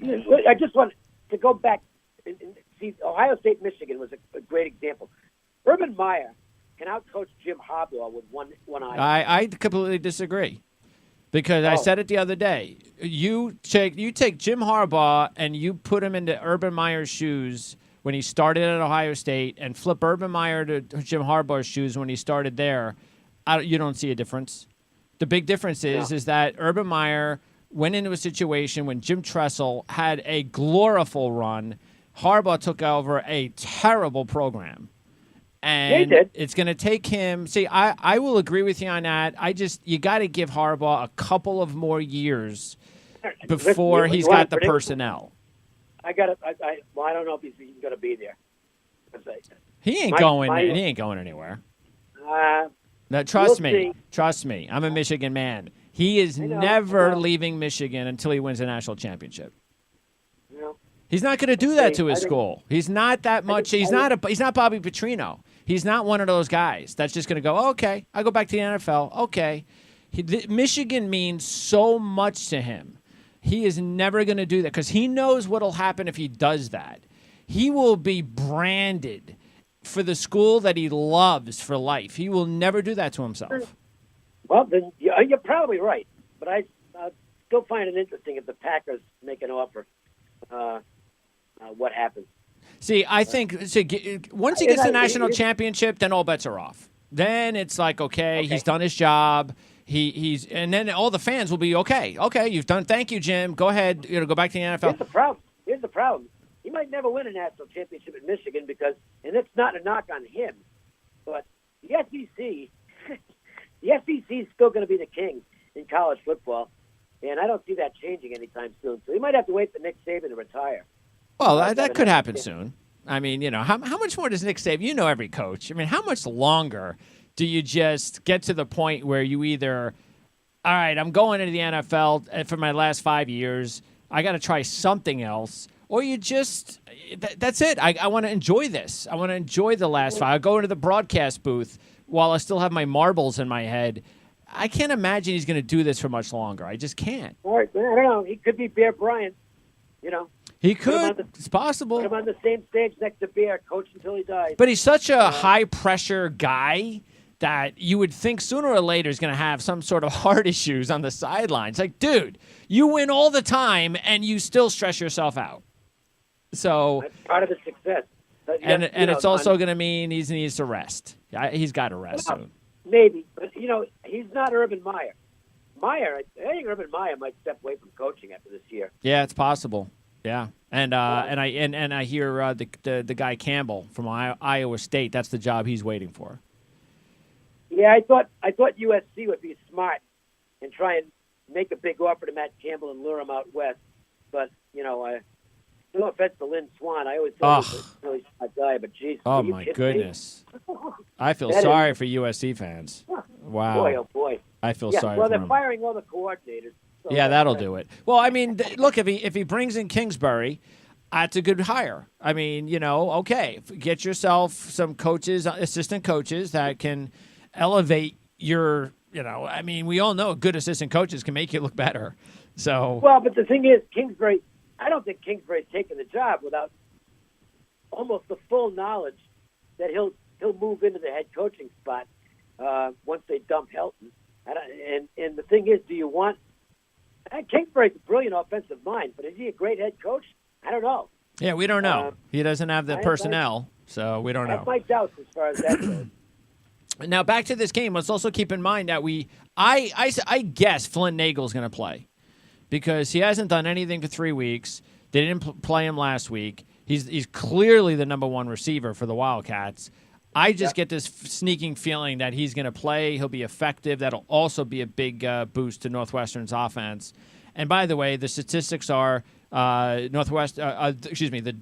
just want to go back and see Ohio State, Michigan was a great example. Urban Meyer can outcoach Jim Harbaugh with one eye. I completely disagree. Because I said it the other day. You take Jim Harbaugh and you put him into Urban Meyer's shoes when he started at Ohio State and flip Urban Meyer to Jim Harbaugh's shoes when he started there, you don't see a difference. The big difference is that Urban Meyer went into a situation when Jim Tressel had a glorious run. Harbaugh took over a terrible program. And it's going to take him. See, I will agree with you on that. You got to give Harbaugh a couple of more years before he's got the personnel. I don't know if he's going to be there. He ain't going anywhere. Now, trust me. I'm a Michigan man. He is never leaving Michigan until he wins a national championship. He's not going to do that to his school. He's not that much. He's not Bobby Petrino. He's not one of those guys that's just going to go, okay, I go back to the NFL. Okay. Michigan means so much to him. He is never going to do that because he knows what will happen if he does that. He will be branded for the school that he loves for life. He will never do that to himself. Well, then you're probably right. But I still find it interesting if the Packers make an offer. What happens? See, I think once he gets the national championship, then all bets are off. Then it's like, okay, he's done his job. And then all the fans will be okay. Okay, you've done. Thank you, Jim. Go ahead. Go back to the NFL. Here's the problem. He might never win a national championship at Michigan because, and it's not a knock on him, but the SEC, the SEC is still going to be the king in college football, and I don't see that changing anytime soon. So he might have to wait for Nick Saban to retire. Well, that could happen soon. I mean, how much more does Nick Saban? You know every coach. I mean, how much longer do you just get to the point where you either, all right, I'm going into the NFL for my last 5 years. I got to try something else. Or you just, that's it. I want to enjoy this. I want to enjoy the last 5. I go into the broadcast booth while I still have my marbles in my head. I can't imagine he's going to do this for much longer. I just can't. All right, I don't know. He could be Bear Bryant, He could. It's possible. Put him on the same stage next to Bear, coach until he dies. But he's such a high-pressure guy that you would think sooner or later he's going to have some sort of heart issues on the sidelines. Like, dude, you win all the time, and you still stress yourself out. So that's part of the success. And it's also going to mean he needs to rest. He's got to rest soon. Maybe. But, he's not Urban Meyer. I think Urban Meyer might step away from coaching after this year. Yeah, it's possible. Yeah, and I hear the guy Campbell from Iowa State. That's the job he's waiting for. Yeah, I thought USC would be smart and try and make a big offer to Matt Campbell and lure him out west. But, no offense to Lynn Swan. I always thought he was a really smart guy, but geez. Oh, my goodness. I feel sorry for USC fans. Wow. Boy, oh, boy. I feel sorry for well, them. they're firing all the coordinators. So yeah, that'll do it. Well, I mean, look, if he brings in Kingsbury, that's a good hire. I mean, okay, get yourself some coaches, assistant coaches that can elevate your, I mean, we all know good assistant coaches can make you look better. So well, but the thing is, Kingsbury, I don't think Kingsbury's taken the job without almost the full knowledge that he'll move into the head coaching spot once they dump Helton. And the thing is, do you want Kingsbury's a brilliant offensive mind, but is he a great head coach? I don't know. Yeah, we don't know. He doesn't have the personnel, so we don't know. I have my doubts as far as that goes. Now, back to this game, let's also keep in mind that I guess Flint Nagel's going to play because he hasn't done anything for 3 weeks. They didn't play him last week. He's clearly the number one receiver for the Wildcats. I just get this sneaking feeling that he's going to play. He'll be effective. That'll also be a big boost to Northwestern's offense. And by the way, the statistics are the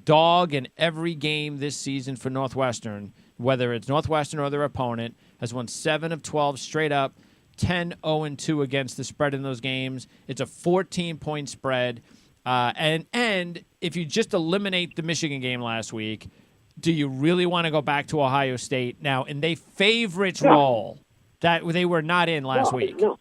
dog in every game this season for Northwestern, whether it's Northwestern or their opponent, has won 7 of 12 straight up, 10-0-2 against the spread in those games. It's a 14-point spread. And if you just eliminate the Michigan game last week, do you really want to go back to Ohio State now in their favorites role that they were not in last week? No.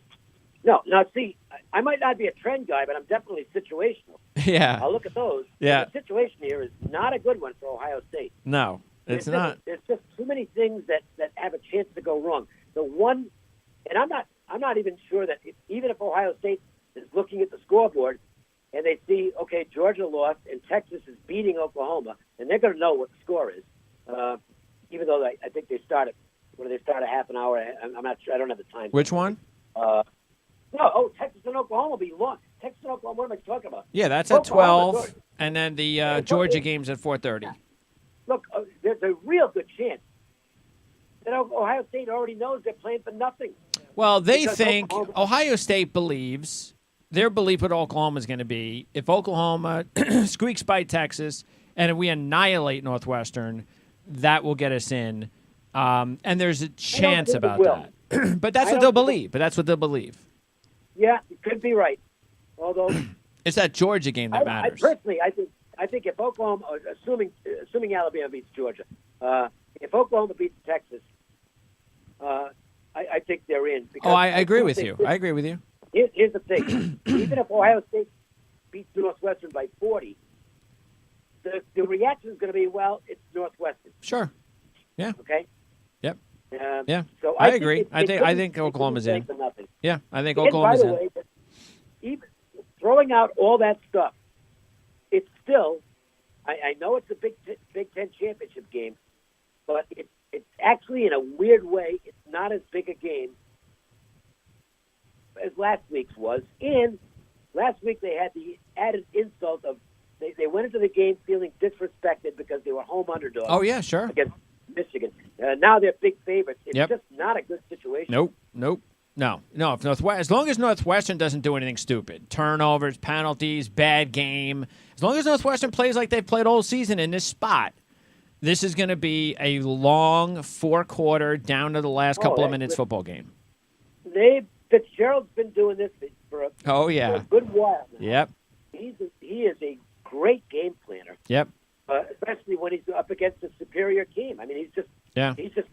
Now, see, I might not be a trend guy, but I'm definitely situational. Yeah. I'll look at those. Yeah. The situation here is not a good one for Ohio State. No, it's not. There's just too many things that have a chance to go wrong. The one, and I'm not even sure that even if Ohio State is looking at the scoreboard and they see, okay, Georgia lost and Texas is beating Oklahoma, and they're going to know what the score is, even though I think they start a half an hour. I'm not sure. I don't have the time. Which one? Texas and Oklahoma will be long. Texas and Oklahoma, what am I talking about? Yeah, that's at 12, and then the Georgia game's at 4:30. Look, there's a real good chance that Ohio State already knows they're playing for nothing. Well, they think Ohio State believes their belief what Oklahoma is going to be. If Oklahoma squeaks by Texas and if we annihilate Northwestern, that will get us in. And there's a chance about that. But that's what they'll believe. Yeah, you could be right. Although it's that Georgia game that matters. I think if Oklahoma, assuming Alabama beats Georgia, if Oklahoma beats Texas, I think they're in. Because I agree with you. I agree with you. Here's the thing: even if Ohio State beats Northwestern by 40, the reaction is going to be, well, it's Northwestern. Sure. Yeah. Okay. Yep. Yeah. So I agree. I think Oklahoma's in. Yeah, I think Oklahoma's in. By the way, even throwing out all that stuff, it's still. I know it's a Big Ten championship game, but it's actually in a weird way it's not as big a game as last week's was. And last week they had the added insult of they went into the game feeling disrespected because they were home underdogs. Oh yeah, sure. Against Michigan. Now they're big favorites. It's just not a good situation. Nope. No. As long as Northwestern doesn't do anything stupid, turnovers, penalties, bad game, as long as Northwestern plays like they've played all season in this spot, this is going to be a long 4-quarter down to the last couple of minutes football game. Fitzgerald's been doing this for a good while now. Yep. He is a great game planner. Yep. Especially when he's up against a superior team. I mean, he's just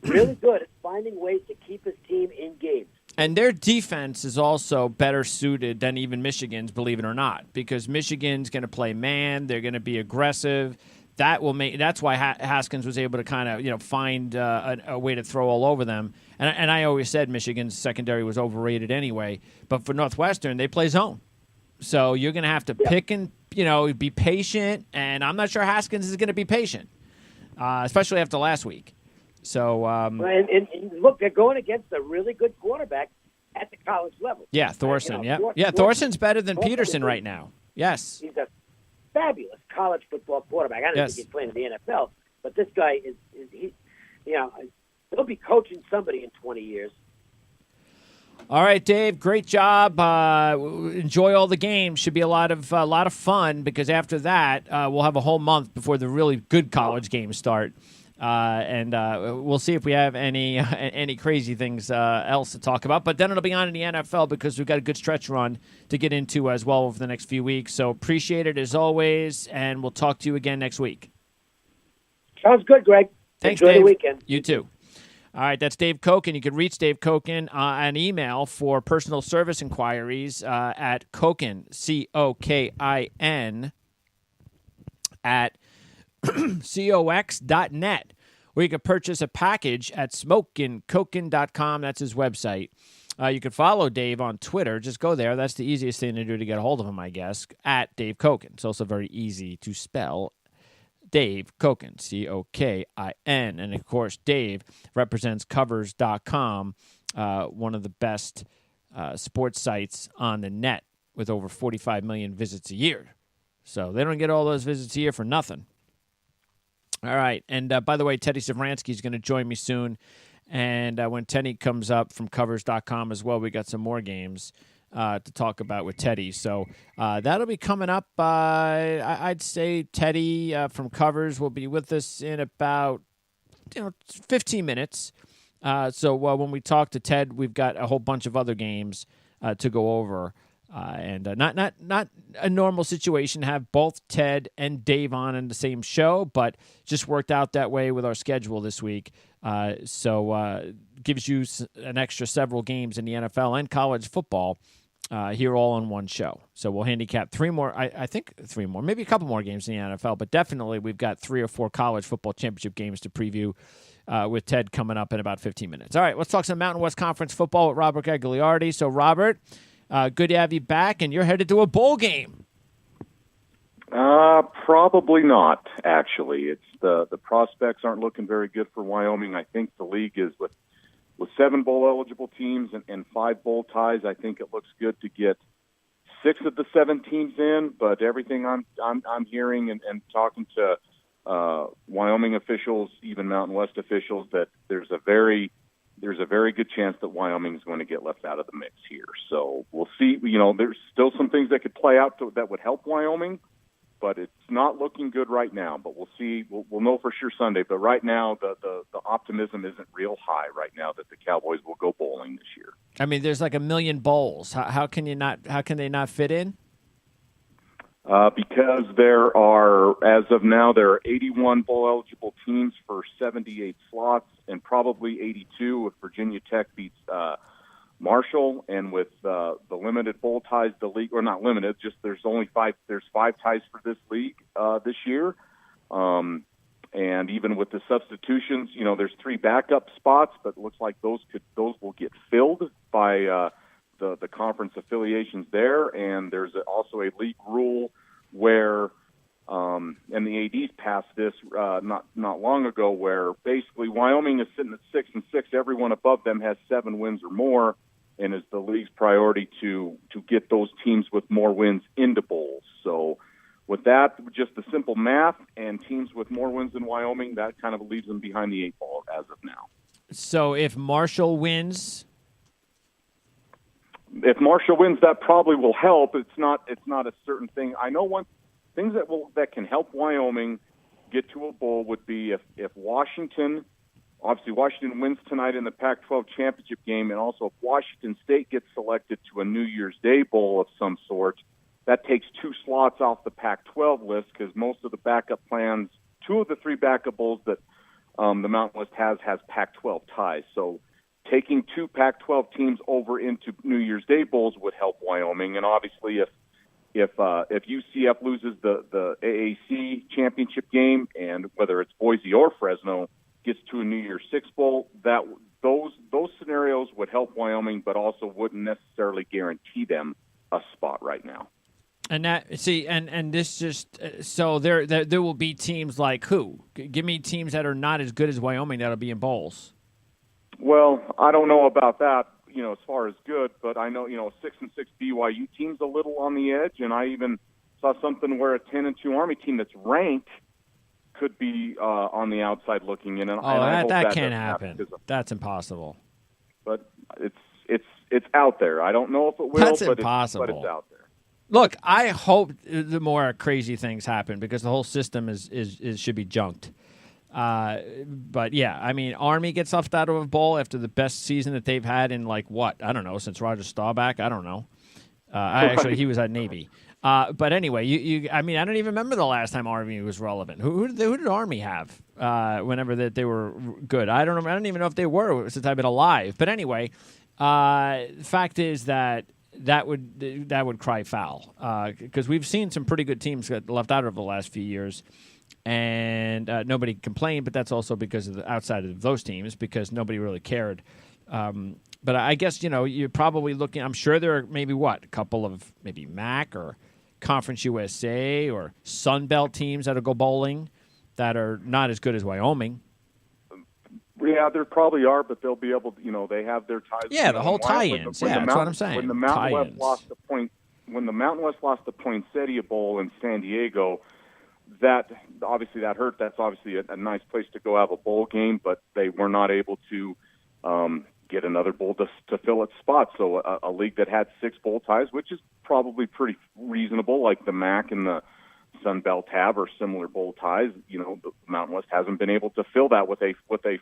really good at finding ways to keep his team in games. And their defense is also better suited than even Michigan's, believe it or not, because Michigan's going to play man. They're going to be aggressive. That's why Haskins was able to kind of find a way to throw all over them. And I always said Michigan's secondary was overrated anyway. But for Northwestern, they play zone. So you're going to have to pick and be patient. And I'm not sure Haskins is going to be patient, especially after last week. So and look, they're going against a really good quarterback at the college level. Yeah, Thorson. Thorson's better than Peterson right now. Yes, he's a fabulous college football quarterback. I don't think he's playing in the NFL, but this guy is he'll be coaching somebody in 20 years. All right, Dave. Great job. Enjoy all the games. Should be a lot of fun because after that, we'll have a whole month before the really good college games start, and we'll see if we have any crazy things else to talk about. But then it'll be on in the NFL because we've got a good stretch run to get into as well over the next few weeks. So appreciate it as always, and we'll talk to you again next week. Sounds good, Greg. Thanks, Enjoy Dave. the weekend. You too. All right, that's Dave Cokin. You can reach Dave Cokin an email for personal service inquiries at Cokin, COKIN, at cox.net, or you can purchase a package at smokincokin.com. That's his website. You can follow Dave on Twitter. Just go there. That's the easiest thing to do to get a hold of him, I guess, at Dave Cokin. It's also very easy to spell Dave Cokin, COKIN. And, of course, Dave represents Covers.com, one of the best sports sites on the net with over 45 million visits a year. So they don't get all those visits a year for nothing. All right. And, by the way, Teddy Sevransky is going to join me soon. And when Teddy comes up from Covers.com as well, we got some more games to talk about with Teddy. So that'll be coming up. I'd say Teddy from Covers will be with us in about 15 minutes. So when we talk to Ted, we've got a whole bunch of other games to go over. And not a normal situation to have both Ted and Dave on in the same show, but just worked out that way with our schedule this week. So gives you an extra several games in the NFL and college football here all in one show. So we'll handicap three more, I think three more, maybe a couple more games in the NFL, but definitely we've got 3 or 4 college football championship games to preview with Ted coming up in about 15 minutes. All right, let's talk some Mountain West Conference football with Robert Gagliardi. So, Robert, good to have you back, and you're headed to a bowl game. Probably not, actually. It's the prospects aren't looking very good for Wyoming. I think the league is with 7 bowl-eligible teams and 5 bowl ties. I think it looks good to get 6 of the 7 teams in, but everything I'm hearing and talking to Wyoming officials, even Mountain West officials, that there's a very good chance that Wyoming is going to get left out of the mix here. So we'll see. There's still some things that could play out that would help Wyoming, but it's not looking good right now. But we'll see. We'll know for sure Sunday. But right now, the optimism isn't real high right now that the Cowboys will go bowling this year. I mean, there's like a million bowls. How can they not fit in? Because there are, as of now, there are 81 bowl-eligible teams for 78 slots, and probably 82 if Virginia Tech beats Marshall. And with the limited bowl ties, the league, or not limited, just there's 5 ties for this league this year. And even with the substitutions, there's 3 backup spots, but it looks like those will get filled by the conference affiliations there. And there's also a league rule where, and the ADs passed this not long ago, where basically Wyoming is sitting at 6-6. Everyone above them has 7 wins or more, and is the league's priority to get those teams with more wins into bowls. So with that, just the simple math, and teams with more wins than Wyoming, that kind of leaves them behind the 8 ball as of now. So if Marshall wins, that probably will help. It's not a certain thing. I know things that can help Wyoming get to a bowl would be if Washington wins tonight in the Pac-12 championship game, and also if Washington State gets selected to a New Year's Day bowl of some sort. That takes 2 slots off the Pac-12 list, because most of the backup plans, 2 of the 3 backup bowls that the Mountain West has Pac-12 ties. So taking 2 Pac-12 teams over into New Year's Day bowls would help Wyoming. And obviously, if UCF loses the AAC championship game, and whether it's Boise or Fresno gets to a New Year's Six bowl, those scenarios would help Wyoming, but also wouldn't necessarily guarantee them a spot right now. And this just so there will be teams like who? Give me teams that are not as good as Wyoming that'll be in bowls. Well, I don't know about that, as far as good, but I know, 6-6 BYU team's a little on the edge, and I even saw something where a 10-2 Army team that's ranked could be on the outside looking in. And I hope that can't happen. That's impossible. But it's out there. I don't know if it will, That's but impossible. It's out there. Look, I hope the more crazy things happen because the whole system is should be junked. But yeah, I mean, Army gets left out of a bowl after the best season that they've had in I don't know, since Roger Staubach. I don't know. Actually, he was at Navy. But anyway, I mean, I don't even remember the last time Army was relevant. Who did Army have whenever that they were good? I don't know. I don't even know if they were since I've been alive. But anyway, the fact is that would cry foul because we've seen some pretty good teams get left out over the last few years. And nobody complained, but that's also because of the outside of those teams because nobody really cared. But I guess, you're probably looking – I'm sure there are maybe a couple of maybe MAC or Conference USA or Sun Belt teams that'll go bowling that are not as good as Wyoming. Yeah, there probably are, but they'll be able to, they have their ties. Yeah, the whole tie-ins. That's what I'm saying. When the Mountain West lost the Poinsettia Bowl in San Diego – that hurt. That's obviously a nice place to go have a bowl game, but they were not able to get another bowl to fill its spot. So a league that had 6 bowl ties, which is probably pretty reasonable, like the MAC and the Sun Belt have or similar bowl ties. The Mountain West hasn't been able to fill that with a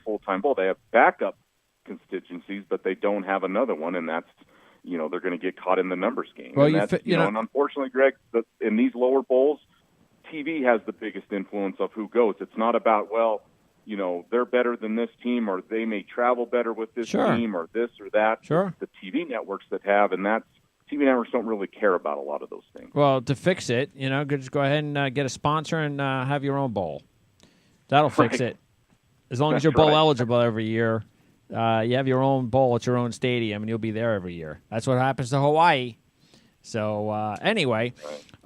full-time bowl. They have backup constituencies, but they don't have another one, and that's they're going to get caught in the numbers game. Well, and and unfortunately, Greg, in these lower bowls, TV has the biggest influence of who goes. It's not about, they're better than this team or they may travel better with this team or this or that. Sure. The TV networks that have, and TV networks don't really care about a lot of those things. Well, to fix it, just go ahead and get a sponsor and have your own bowl. That'll fix it. As long as you're bowl eligible every year, you have your own bowl at your own stadium and you'll be there every year. That's what happens to Hawaii. So, anyway,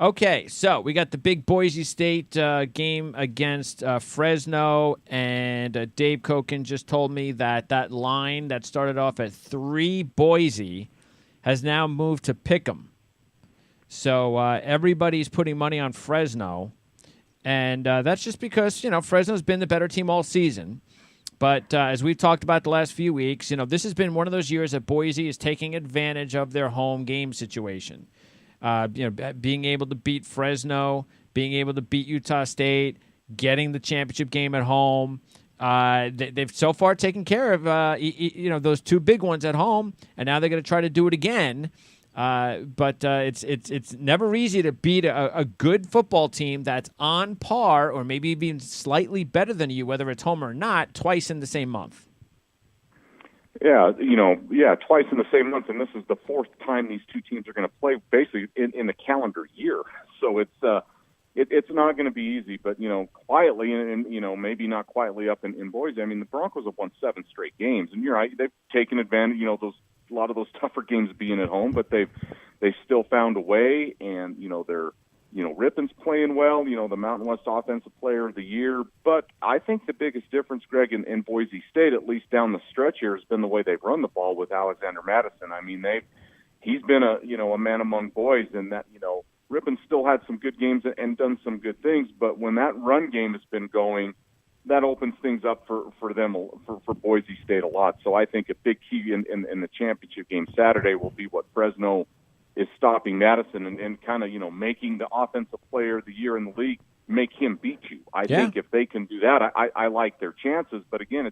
okay, so we got the big Boise State game against Fresno, and Dave Cokin just told me that line that started off at 3 Boise has now moved to Pick'em. So everybody's putting money on Fresno, and that's just because, Fresno's been the better team all season. But as we've talked about the last few weeks, this has been one of those years that Boise is taking advantage of their home game situation. Being able to beat Fresno, being able to beat Utah State, getting the championship game at home. They've so far taken care of those 2 big ones at home, and now they're going to try to do it again. But it's never easy to beat a good football team that's on par or maybe even slightly better than you, whether it's home or not, twice in the same month. Yeah, twice in the same month, and this is the 4th time these 2 teams are going to play basically in the calendar year. So it's not going to be easy, but quietly and maybe not quietly up in Boise. I mean, the Broncos have won 7 straight games, and you're right, they've taken advantage. A lot of those tougher games being at home, but they still found a way, and they're Rippon's playing well. The Mountain West Offensive Player of the Year. But I think the biggest difference, Greg, in Boise State, at least down the stretch here, has been the way they've run the ball with Alexander Madison. I mean, he's been a man among boys, and that Rippon still had some good games and done some good things, but when that run game has been going, that opens things up for them, for Boise State a lot. So I think a big key in the championship game Saturday will be what Fresno is stopping Madison and kind of, making the offensive player of the year in the league, make him beat you. I think if they can do that, I like their chances. But again,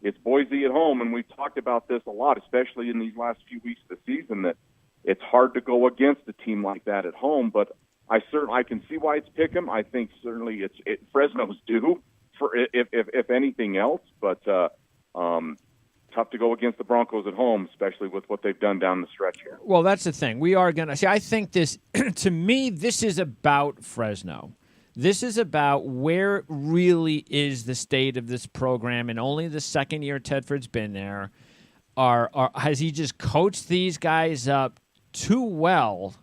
it's Boise at home, and we've talked about this a lot, especially in these last few weeks of the season, that it's hard to go against a team like that at home. But I can see why it's Pick'em. I think certainly Fresno's due for if anything else, but tough to go against the Broncos at home, especially with what they've done down the stretch here. Well, that's the thing. We are going to see. I think this, to me, this is about Fresno. This is about where really is the state of this program, and only the second year Tedford's been there. Has he just coached these guys up too well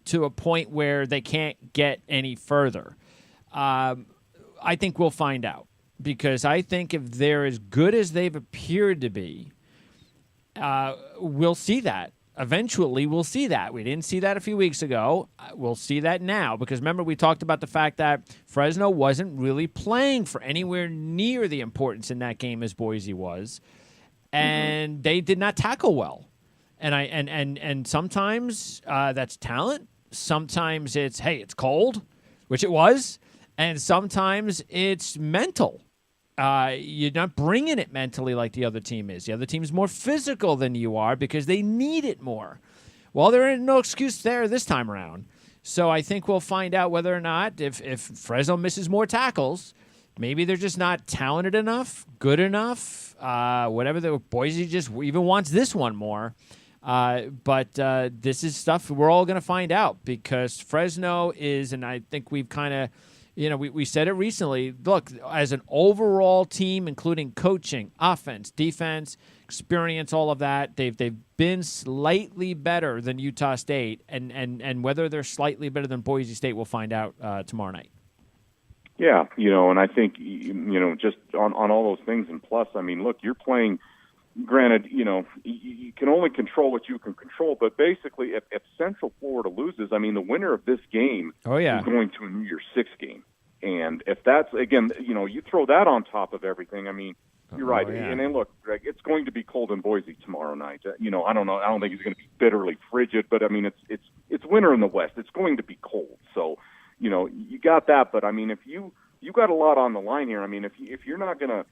to a point where they can't get any further? I think we'll find out, because I think if they're as good as they've appeared to be, we'll see that. Eventually, we'll see that. We didn't see that a few weeks ago. We'll see that now, because remember, we talked about the fact that Fresno wasn't really playing for anywhere near the importance in that game as Boise was, and they did not tackle well. And sometimes that's talent. Sometimes it's, hey, it's cold, which it was. And sometimes it's mental. You're not bringing it mentally like the other team is. The other team's more physical than you are because they need it more. Well, there ain't no excuse there this time around. So I think we'll find out whether or not if Fresno misses more tackles, maybe they're just not talented enough, good enough, whatever. Boise just even wants this one more. But this is stuff we're all going to find out because Fresno is, and I think we've kind of, we said it recently, look, as an overall team, including coaching, offense, defense, experience, all of that, they've been slightly better than Utah State, and whether they're slightly better than Boise State, we'll find out tomorrow night. Yeah, and I think, just on all those things, and plus, I mean, look, you're playing. Granted, you can only control what you can control, but basically, if Central Florida loses, I mean, the winner of this game is going to a New Year's Six game. And if that's, again, you throw that on top of everything, I mean, you're right. Yeah. And then, look, Greg, it's going to be cold in Boise tomorrow night. I don't know. I don't think it's going to be bitterly frigid, but, I mean, it's winter in the West. It's going to be cold. So, you got that. But, I mean, if you got a lot on the line here, I mean, if you're not going to,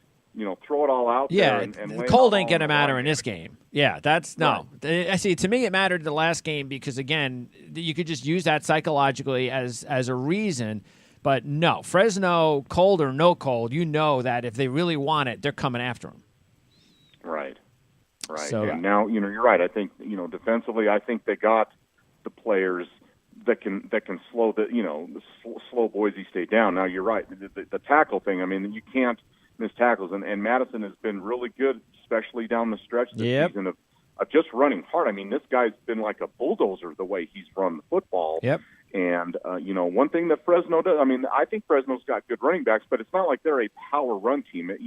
throw it all out there. And the cold ain't going to matter in this game. Yeah, that's no. Right. I see. To me, it mattered the last game because, again, you could just use that psychologically as a reason. But no, Fresno, cold or no cold, that if they really want it, they're coming after them. Right. So, and now, you're right. I think, defensively, I think they got the players that can slow slow Boise State down. Now, you're right. The tackle thing, I mean, you can't miss tackles, and Madison has been really good, especially down the stretch this season of just running hard. I mean, this guy's been like a bulldozer the way he's run the football. Yep. And one thing that Fresno does, I mean, I think Fresno's got good running backs, but it's not like they're a power run team. I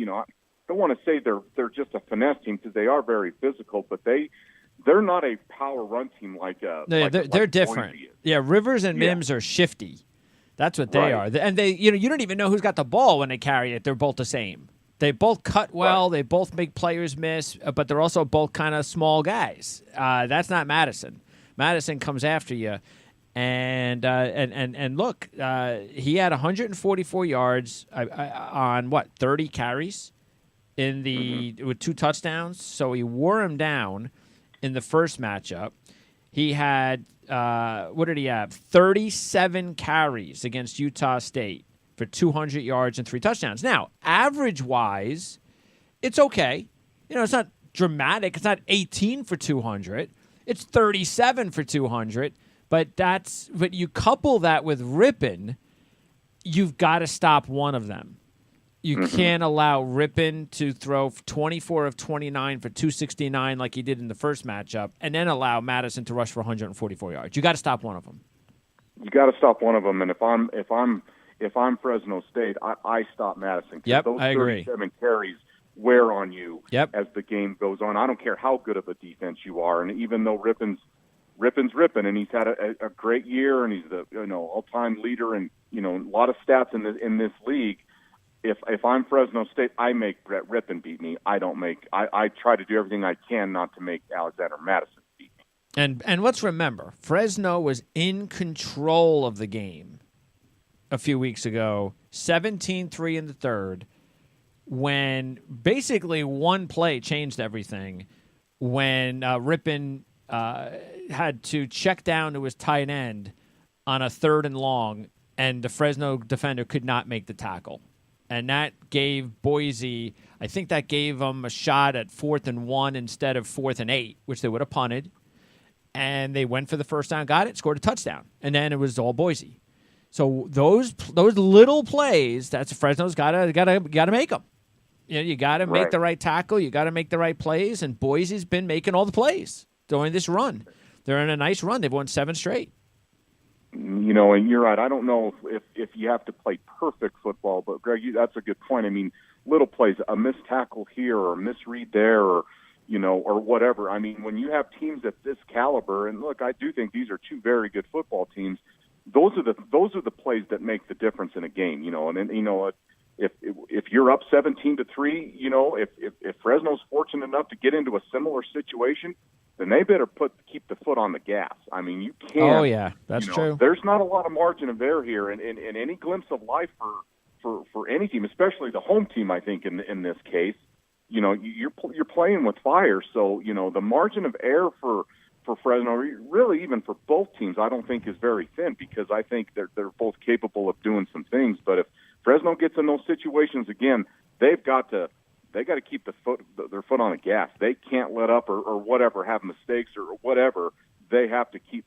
don't want to say they're just a finesse team because they are very physical, but they're not a power run team like they're different. Yeah, Rivers and Mims are shifty. That's what they are. And they, you don't even know who's got the ball when they carry it. They're both the same. They both cut well. Right. They both make players miss, but they're also both kind of small guys. That's not Madison. Madison comes after you. And look, he had 144 yards on 30 carries with 2 touchdowns. So he wore him down in the first matchup. He had, what did he have? 37 carries against Utah State for 200 yards and 3 touchdowns. Now, average-wise, it's okay. It's not dramatic. It's not 18 for 200. It's 37 for 200. But you couple that with Rippon, you've got to stop one of them. You can't allow Rippon to throw 24 of 29 for 269 like he did in the first matchup, and then allow Madison to rush for 144 yards. You got to stop one of them. You got to stop one of them, and if I'm Fresno State, I stop Madison. Yep, those I agree. 37 carries wear on you as the game goes on. I don't care how good of a defense you are, and even though Rippon's ripping, and he's had a great year, and he's the all-time leader, and a lot of stats in this league. If I'm Fresno State, I make Brett Rippon beat me. I try to do everything I can not to make Alexander Madison beat me. And let's remember, Fresno was in control of the game a few weeks ago, 17-3 in the third, when basically one play changed everything. When Rippon had to check down to his tight end on a 3rd and long, and the Fresno defender could not make the tackle. And that gave Boise, I think that gave them a shot at 4th and 1 instead of 4th and 8, which they would have punted. And they went for the first down, got it, scored a touchdown. And then it was all Boise. So those little plays, that's Fresno's got to make them. You got to make the right tackle, you got to make the right plays, and Boise's been making all the plays during this run. They're in a nice run. They've won 7 straight. And you're right. I don't know if you have to play perfect football, but Greg, that's a good point. I mean, little plays, a missed tackle here or a misread there, or whatever. I mean, when you have teams at this caliber, and look, I do think these are 2 very good football teams. Those are the plays that make the difference in a game. If you're up 17-3, if Fresno's fortunate enough to get into a similar situation, then they better keep the foot on the gas. I mean, you can't. Oh yeah, that's true. There's not a lot of margin of error here, and any glimpse of life for any team, especially the home team. I think in this case, you're playing with fire, so the margin of error for Fresno, really even for both teams, I don't think is very thin, because I think they're both capable of doing some things. But if Fresno gets in those situations again, they got to keep their foot on the gas. They can't let up or whatever, have mistakes or whatever. They got to keep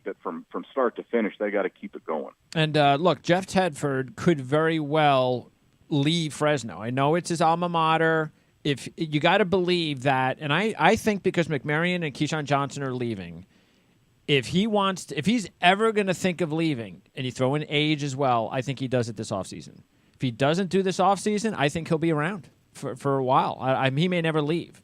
it from start to finish. They got to keep it going. And look, Jeff Tedford could very well leave Fresno. I know it's his alma mater. If you got to believe that, and I think because McMarion and Keyshawn Johnson are leaving, if he's ever going to think of leaving, and you throw in age as well, I think he does it this offseason. If he doesn't do this offseason, I think he'll be around for a while. He may never leave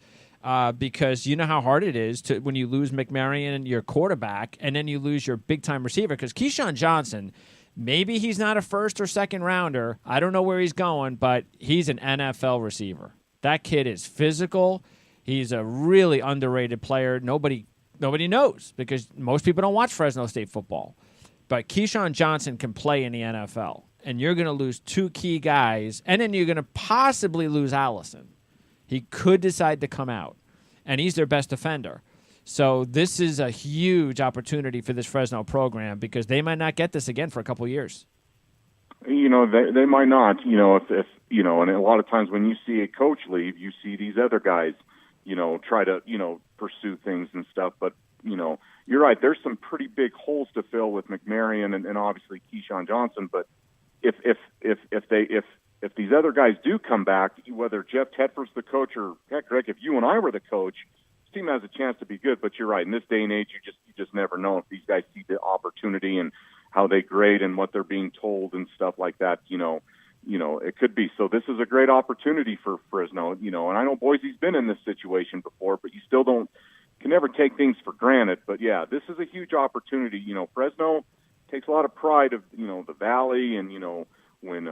because you know how hard it is when you lose McMarion, your quarterback, and then you lose your big-time receiver. Because Keyshawn Johnson, maybe he's not a first or second rounder. I don't know where he's going, but he's an NFL receiver. That kid is physical. He's a really underrated player. Nobody knows because most people don't watch Fresno State football. But Keyshawn Johnson can play in the NFL, and you're going to lose two key guys, and then you're going to possibly lose Allison. He could decide to come out, and he's their best defender. So this is a huge opportunity for this Fresno program because they might not get this again for a couple of years. They might not, if and a lot of times when you see a coach leave, you see these other guys, try to, pursue things and stuff. But, you're right. There's some pretty big holes to fill with McMarion and obviously Keyshawn Johnson. But if these other guys do come back, whether Jeff Tedford's the coach or heck, Greg, if you and I were the coach, this team has a chance to be good. But you're right. In this day and age, you just never know if these guys see the opportunity and how they grade and what they're being told and stuff like that, it could be. So this is a great opportunity for Fresno, and I know Boise's been in this situation before, but you still can never take things for granted. But yeah, this is a huge opportunity. Fresno takes a lot of pride of, the Valley and, when,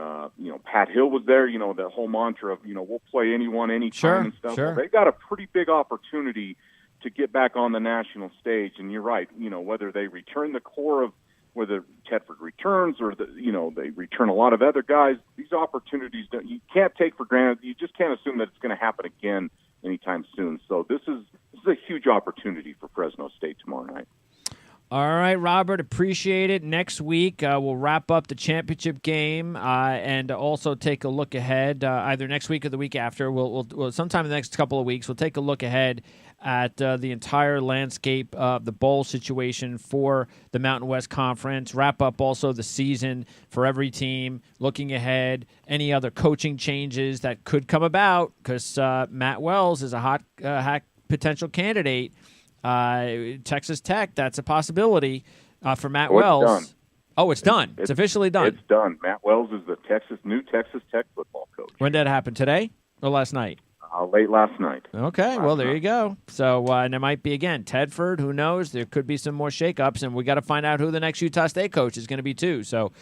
Pat Hill was there, the whole mantra of, we'll play anyone, anytime and stuff. Sure. Well, they got a pretty big opportunity to get back on the national stage. And you're right, whether they return the core of, whether Tedford returns or they return a lot of other guys, these opportunities you can't take for granted. You just can't assume that it's going to happen again anytime soon. So this is a huge opportunity for Fresno State tomorrow night. All right, Robert, appreciate it. Next week, we'll wrap up the championship game and also take a look ahead, either next week or the week after. We'll sometime in the next couple of weeks, we'll take a look ahead at the entire landscape of the bowl situation for the Mountain West Conference, wrap up also the season for every team, looking ahead, any other coaching changes that could come about, because Matt Wells is a hot potential candidate. Texas Tech, that's a possibility for Matt Wells. It's done. Oh, it's done. It's officially done. It's done. Matt Wells is the new Texas Tech football coach. When did that happen? Today or last night? Late last night. Okay, well, there you go. So, and there might be, again, Tedford, who knows? There could be some more shakeups, and we got to find out who the next Utah State coach is going to be, too. So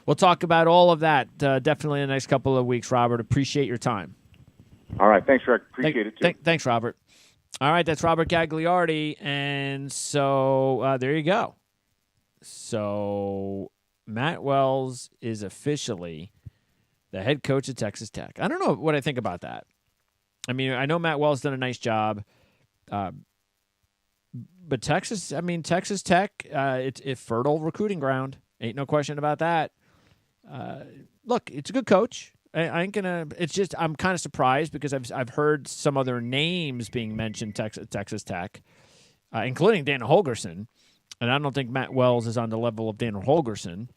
we'll talk about all of that definitely in the next couple of weeks, Robert. Appreciate your time. All right. Thanks, Rick. Appreciate it, too. Thanks, Robert. All right, that's Robert Gagliardi, and so there you go. So Matt Wells is officially the head coach of Texas Tech. I don't know what I think about that. I mean, I know Matt Wells done a nice job, but Texas Tech, it's a fertile recruiting ground. Ain't no question about that. Look, it's a good coach. I ain't gonna. It's just I'm kind of surprised because I've heard some other names being mentioned. Texas Tech, including Daniel Holgerson, and I don't think Matt Wells is on the level of Daniel Holgerson.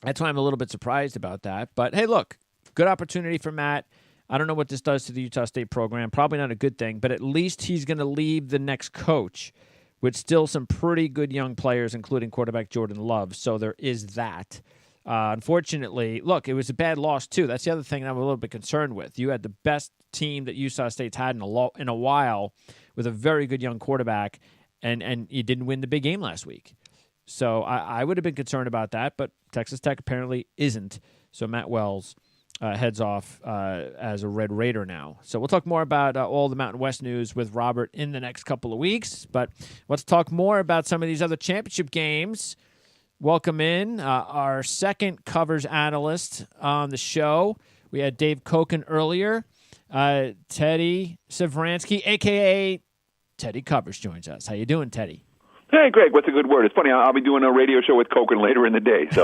That's why I'm a little bit surprised about that. But hey, look, good opportunity for Matt. I don't know what this does to the Utah State program. Probably not a good thing, but at least he's going to leave the next coach with still some pretty good young players, including quarterback Jordan Love. So there is that. Unfortunately, look, it was a bad loss, too. That's the other thing I'm a little bit concerned with. You had the best team that Utah State's had in a while with a very good young quarterback, and you didn't win the big game last week. So I would have been concerned about that, but Texas Tech apparently isn't. So Matt Wells heads off as a Red Raider now. So we'll talk more about all the Mountain West news with Robert in the next couple of weeks. But let's talk more about some of these other championship games. Welcome in our second covers analyst on the show. We had Dave Cokin earlier. Teddy Sevransky, a.k.a. Teddy Covers, joins us. How you doing, Teddy? Hey, Greg, what's a good word? It's funny, I'll be doing a radio show with Cokin later in the day, so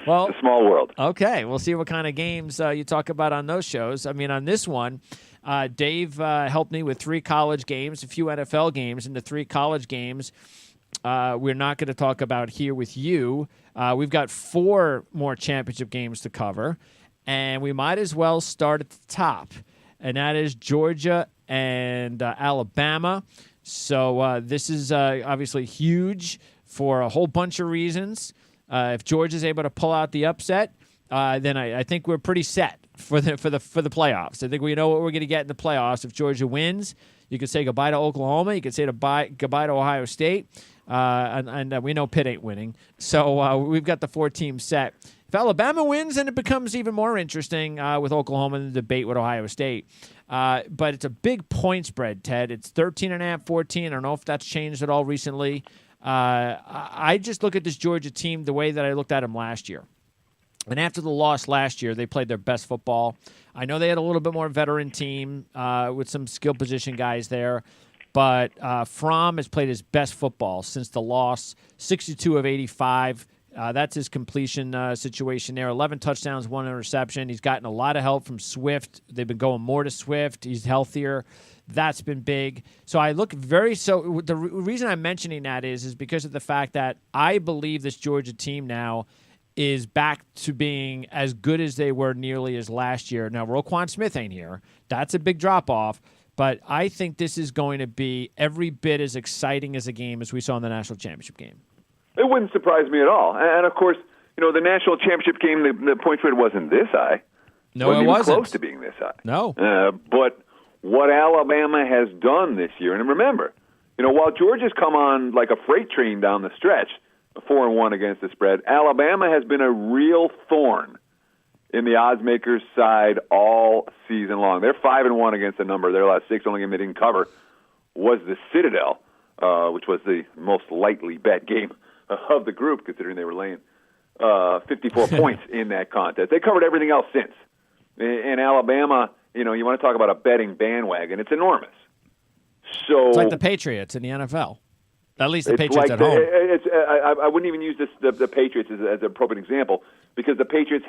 well, it's a small world. Okay, we'll see what kind of games you talk about on those shows. I mean, on this one, Dave helped me with 3 college games, a few NFL games, and the 3 college games we're not going to talk about here with you. We've got 4 more championship games to cover, and we might as well start at the top, and that is Georgia and Alabama. So this is obviously huge for a whole bunch of reasons. If Georgia's able to pull out the upset, then I think we're pretty set for the playoffs. I think we know what we're going to get in the playoffs. If Georgia wins, you could say goodbye to Oklahoma. You could say goodbye to Ohio State. And we know Pitt ain't winning. So we've got the 4 teams set. If Alabama wins, then it becomes even more interesting with Oklahoma and the debate with Ohio State. But it's a big point spread, Ted. It's 13.5, 14. I don't know if that's changed at all recently. I just look at this Georgia team the way that I looked at them last year. And after the loss last year, they played their best football. I know they had a little bit more veteran team with some skill position guys there. But Fromm has played his best football since the loss, 62 of 85. That's his completion situation there. 11 touchdowns, 1 interception. He's gotten a lot of help from Swift. They've been going more to Swift. He's healthier. That's been big. So I look the reason I'm mentioning that is because of the fact that I believe this Georgia team now is back to being as good as they were nearly as last year. Now, Roquan Smith ain't here. That's a big drop-off. But I think this is going to be every bit as exciting as a game as we saw in the national championship game. It wouldn't surprise me at all. And, of course, the national championship game, the point spread wasn't this high. No, it wasn't. Wasn't close to being this high. No. But what Alabama has done this year, and remember, while Georgia's come on like a freight train down the stretch, 4-1 against the spread, Alabama has been a real thorn in the odds makers' side all season long. They're 5-1 against the number. Their last 6, only game they didn't cover was the Citadel, which was the most lightly bet game of the group, considering they were laying 54 points in that contest. They covered everything else since. In Alabama, you want to talk about a betting bandwagon. It's enormous. So it's like the Patriots in the NFL. At least the Patriots at home. I wouldn't even use the Patriots as an appropriate example because the Patriots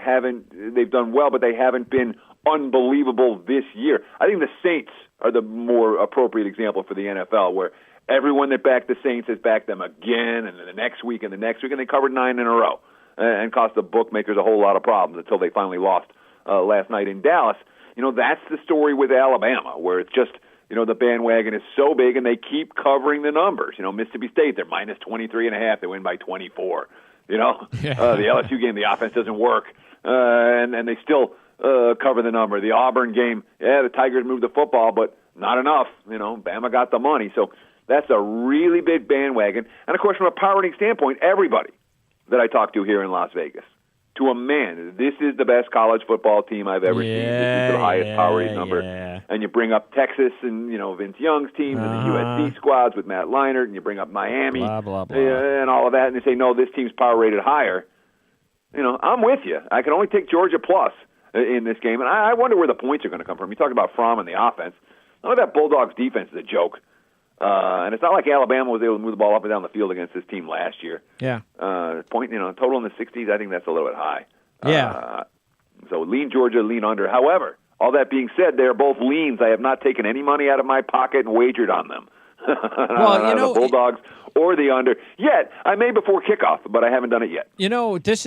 they've done well, but they haven't been unbelievable this year. I think the Saints are the more appropriate example for the NFL, where everyone that backed the Saints has backed them again, and then the next week, and they covered 9 in a row and cost the bookmakers a whole lot of problems until they finally lost last night in Dallas. That's the story with Alabama, where it's just, the bandwagon is so big, and they keep covering the numbers. Mississippi State, they're minus 23.5. They win by 24. The LSU game, the offense doesn't work, and they still cover the number. The Auburn game, the Tigers moved the football, but not enough. Bama got the money. So that's a really big bandwagon. And, of course, from a power rating standpoint, everybody that I talk to here in Las Vegas, to a man, this is the best college football team I've ever seen. This is the highest power rating number. Yeah. And you bring up Texas and, Vince Young's team and the USC squads with Matt Leinart, and you bring up Miami blah, blah, blah. And all of that, and they say, no, this team's power rated higher. I'm with you. I can only take Georgia plus in this game, and I wonder where the points are going to come from. You talk about Fromm and the offense. None of that Bulldogs defense is a joke. And it's not like Alabama was able to move the ball up and down the field against this team last year. Yeah. Total in the 60s, I think that's a little bit high. Yeah. So lean Georgia, lean under. However, all that being said, they're both leans. I have not taken any money out of my pocket and wagered on them. The Bulldogs or the under. Yet, I may before kickoff, but I haven't done it yet. This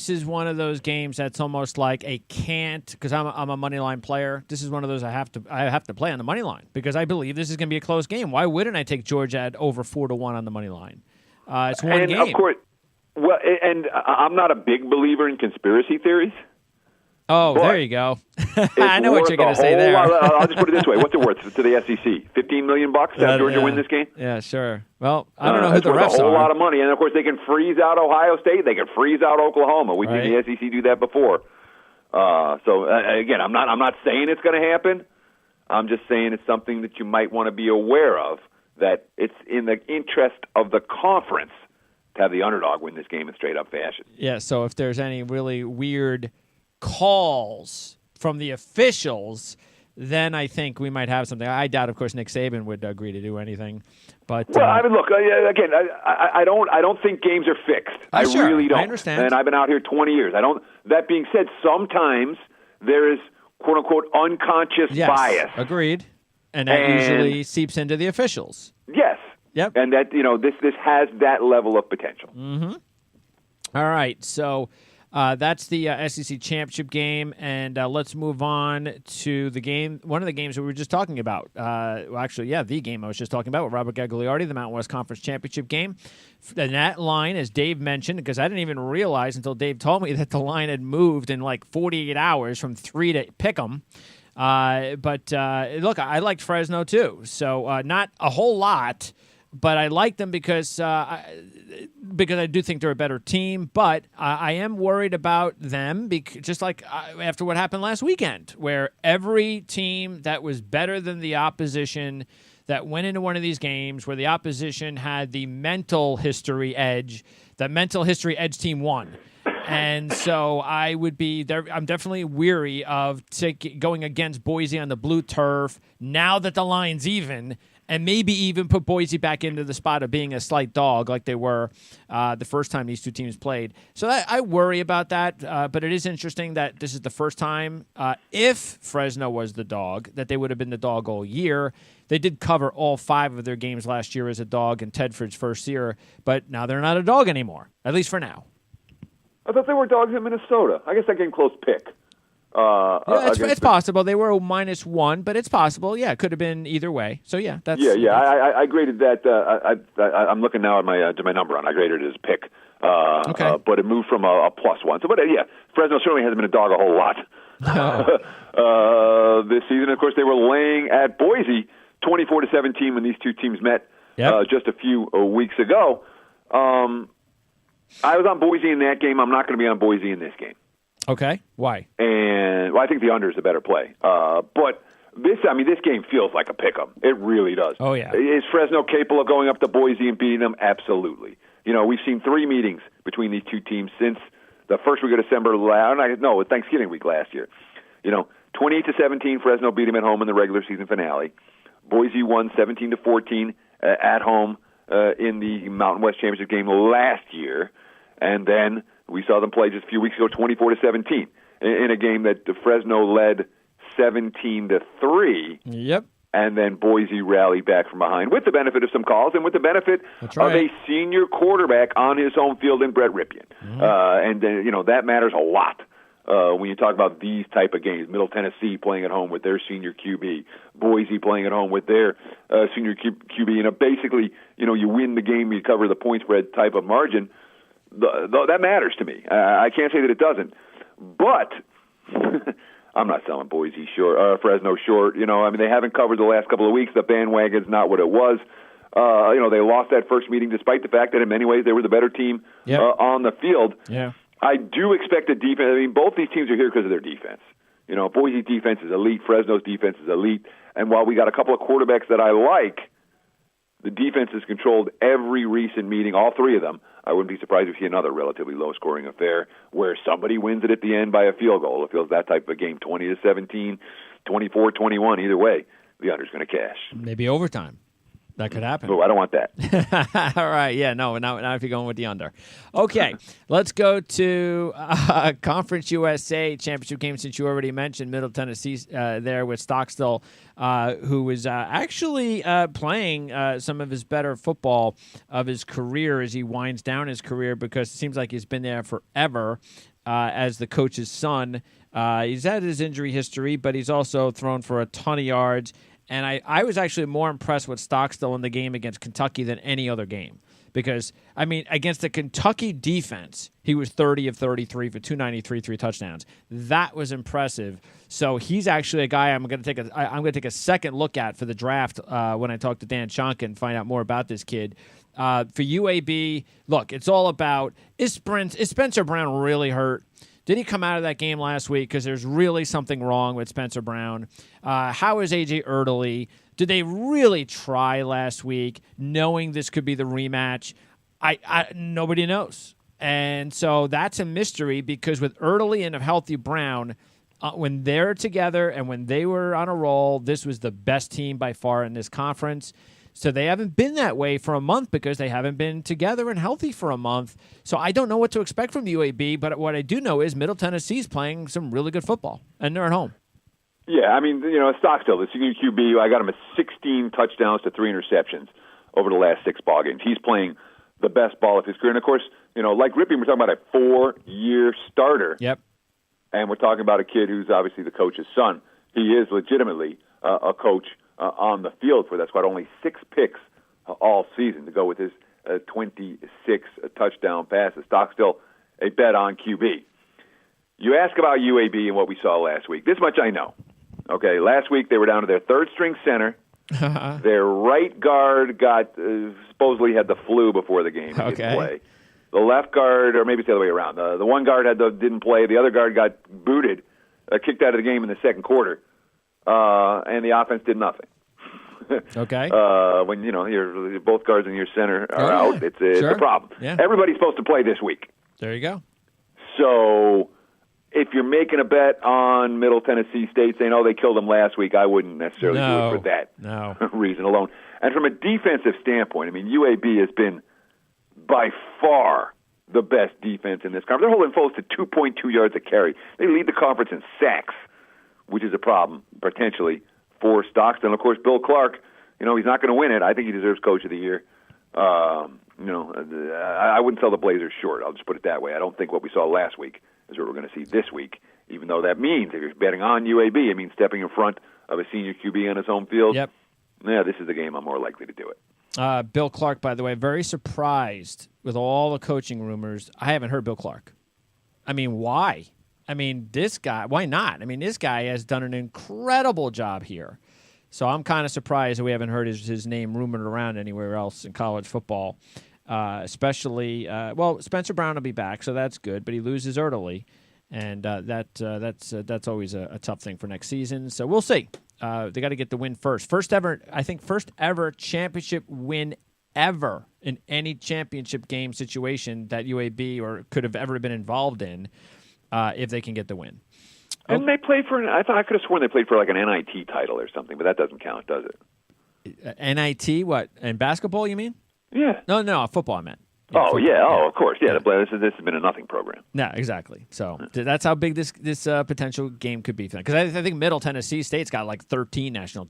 is one of those games that's almost like a can't, because I'm a money line player. This is one of those I have to play on the money line because I believe this is going to be a close game. Why wouldn't I take Georgia at over 4-1 on the money line? It's one game. Of course, well, and I'm not a big believer in conspiracy theories. Oh, there you go. I know what you're going to say there. I'll just put it this way. What's it worth to the SEC? $15 million to have Georgia win this game? Yeah, sure. Well, I don't know who the refs are. That's a whole lot of money. And, of course, they can freeze out Ohio State. They can freeze out Oklahoma. We've seen the SEC do that before. Again, I'm not saying it's going to happen. I'm just saying it's something that you might want to be aware of, that it's in the interest of the conference to have the underdog win this game in straight-up fashion. Yeah, so if there's any really weird calls from the officials, then I think we might have something. I doubt, of course, Nick Saban would agree to do anything. But well, I mean, look, again, I don't think games are fixed. I really don't. I understand. And I've been out here 20 years. That being said, sometimes there is quote unquote unconscious bias. Agreed. And that usually seeps into the officials. Yes. Yep. And that this has that level of potential. Mm-hmm. All right. So that's the SEC championship game, and let's move on to the game. One of the games that we were just talking about. The game I was just talking about with Robert Gagliardi, the Mountain West Conference championship game. And that line, as Dave mentioned, because I didn't even realize until Dave told me that the line had moved in like 48 hours from 3 to pick 'em. But look, I liked Fresno too. So not a whole lot, but I like them because I do think they're a better team. But I am worried about them just like after what happened last weekend, where every team that was better than the opposition that went into one of these games where the opposition had the mental history edge, the mental history edge team won. And so I would be there. I'm definitely weary of going against Boise on the blue turf now that the line's even, and maybe even put Boise back into the spot of being a slight dog like they were the first time these two teams played. So I worry about that, but it is interesting that this is the first time, if Fresno was the dog, that they would have been the dog all year. They did cover all 5 of their games last year as a dog in Tedford's first year, but now they're not a dog anymore, at least for now. I thought they were dogs in Minnesota. I guess that game close pick. It's possible. They were -1, but it's possible. Yeah, it could have been either way. So, yeah. I graded that. I'm looking now at my number on. I graded it as pick. Okay. But it moved from a +1. So, Fresno certainly hasn't been a dog a whole lot. No. This season, of course, they were laying at Boise 24-17 when these two teams met just a few weeks ago. I was on Boise in that game. I'm not going to be on Boise in this game. Okay. Why? And I think the under is a better play. But this game feels like a pick-em. It really does. Oh, yeah. Is Fresno capable of going up to Boise and beating them? Absolutely. We've seen 3 meetings between these two teams since the first week of December. Thanksgiving week last year. 28-17, Fresno beat them at home in the regular season finale. Boise won 17-14 at home in the Mountain West Championship game last year. And then we saw them play just a few weeks ago, 24-17, in a game that Fresno led 17-3. Yep. And then Boise rallied back from behind with the benefit of some calls and with the benefit of a senior quarterback on his home field in Brett Ripien. Mm-hmm. That matters a lot when you talk about these type of games. Middle Tennessee playing at home with their senior QB. Boise playing at home with their senior QB. Basically, you win the game, you cover the point spread type of margin. That matters to me. I can't say that it doesn't. But I'm not selling Boise short, Fresno short. They haven't covered the last couple of weeks. The bandwagon's not what it was. They lost that first meeting despite the fact that in many ways they were the better team on the field. Yeah. I do expect the defense. Both these teams are here because of their defense. Boise's defense is elite. Fresno's defense is elite. And while we got a couple of quarterbacks that I like, the defense has controlled every recent meeting, all 3 of them. I wouldn't be surprised if you see another relatively low-scoring affair where somebody wins it at the end by a field goal. It feels that type of a game, 20-17, 24-21, either way, the under's going to cash. Maybe overtime. That could happen. Oh, I don't want that. All right. Yeah, no, now if you're going with the under. Okay, let's go to Conference USA championship game, since you already mentioned Middle Tennessee there with Stockstill, who was actually playing some of his better football of his career as he winds down his career, because it seems like he's been there forever as the coach's son. He's had his injury history, but he's also thrown for a ton of yards. And I was actually more impressed with Stockstill in the game against Kentucky than any other game. Because, against the Kentucky defense, he was 30 of 33 for 293, 3 touchdowns. That was impressive. So he's actually a guy I'm going to take a second look at for the draft when I talk to Dan Shonka and find out more about this kid. For UAB, look, it's all about, is Spencer Brown really hurt? Did he come out of that game last week because there's really something wrong with Spencer Brown? How is A.J. Erdely? Did they really try last week knowing this could be the rematch? Nobody knows. And so that's a mystery because with Erdely and a healthy Brown, when they're together and when they were on a roll, this was the best team by far in this conference. So they haven't been that way for a month because they haven't been together and healthy for a month. So I don't know what to expect from the UAB, but what I do know is Middle Tennessee's playing some really good football, and they're at home. Yeah, I mean, Stockstill, the senior QB, I got him at 16 touchdowns to 3 interceptions over the last 6 ball games. He's playing the best ball of his career. And, of course, like Rippey, we're talking about a 4-year starter. Yep. And we're talking about a kid who's obviously the coach's son. He is legitimately a coach on the field for that squad. Only 6 picks all season to go with his 26 touchdown passes. Stockstill, a bet on QB. You ask about UAB and what we saw last week. This much I know. Okay, last week they were down to their third-string center. Their right guard got supposedly had the flu before the game. He didn't play. The left guard, or maybe it's the other way around. The one guard didn't play. The other guard got booted, kicked out of the game in the second quarter, and the offense did nothing. Okay. When both guards in your center are out, it's a problem. Yeah. Everybody's supposed to play this week. There you go. So if you're making a bet on Middle Tennessee State saying, they killed them last week, I wouldn't necessarily do it for that reason alone. And from a defensive standpoint, I mean, UAB has been by far the best defense in this conference. They're holding foes to 2.2 yards a carry. They lead the conference in sacks, which is a problem, potentially, for Stockton. Of course, Bill Clark, he's not going to win it. I think he deserves Coach of the Year. I wouldn't sell the Blazers short. I'll just put it that way. I don't think what we saw last week is what we're going to see this week, even though that means, if you're betting on UAB, it means stepping in front of a senior QB on his home field. Yep. Yeah, this is the game I'm more likely to do it. Bill Clark, by the way, very surprised with all the coaching rumors. I haven't heard Bill Clark. I mean, why? I mean, this guy, why not? I mean, this guy has done an incredible job here. So I'm kind of surprised that we haven't heard his name rumored around anywhere else in college football, especially, Spencer Brown will be back, so that's good, but he loses early, and that's always a tough thing for next season. So we'll see. They got to get the win first. First ever championship win ever in any championship game situation that UAB or could have ever been involved in if they can get the win. Didn't they play for I thought I could have sworn they played for like an NIT title or something, but that doesn't count, does it? NIT, what? In basketball, you mean? Yeah. No, football I meant. Of course. Yeah, this has been a nothing program. Yeah, exactly. So that's how big this potential game could be. Because I think Middle Tennessee State's got like 13 national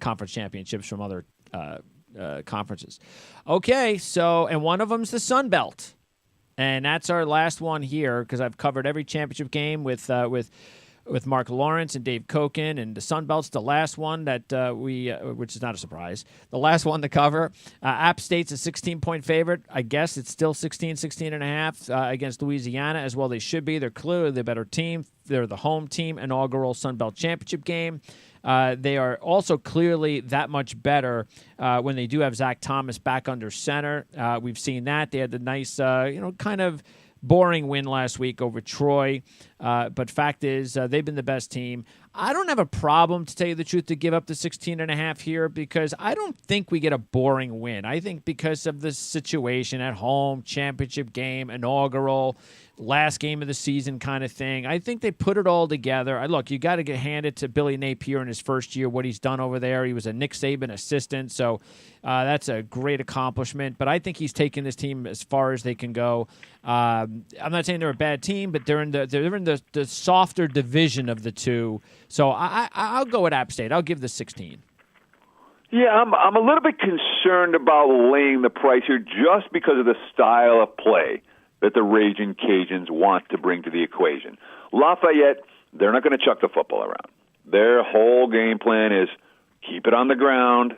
conference championships from other conferences. Okay, so, and one of them's the Sun Belt. And that's our last one here because I've covered every championship game with Mark Lawrence and Dave Cokin, and the Sun Belt's the last one that which is not a surprise, the last one to cover. App State's a 16-point favorite. I guess it's still 16.5 against Louisiana, as well they should be. They're clearly the better team. They're the home team, inaugural Sun Belt championship game. They are also clearly that much better when they do have Zach Thomas back under center. We've seen that. They had the nice, kind of boring win last week over Troy. But fact is, they've been the best team. I don't have a problem, to tell you the truth, to give up the 16.5 here because I don't think we get a boring win. I think because of the situation at home, championship game, inaugural, last game of the season kind of thing, I think they put it all together. Look, you got to hand it to Billy Napier in his first year, what he's done over there. He was a Nick Saban assistant, so that's a great accomplishment. But I think he's taken this team as far as they can go. I'm not saying they're a bad team, but they're in the softer division of the two. So I'll go with App State. I'll give the 16. Yeah, I'm a little bit concerned about laying the price here just because of the style of play that the Raging Cajuns want to bring to the equation. Lafayette, they're not going to chuck the football around. Their whole game plan is keep it on the ground,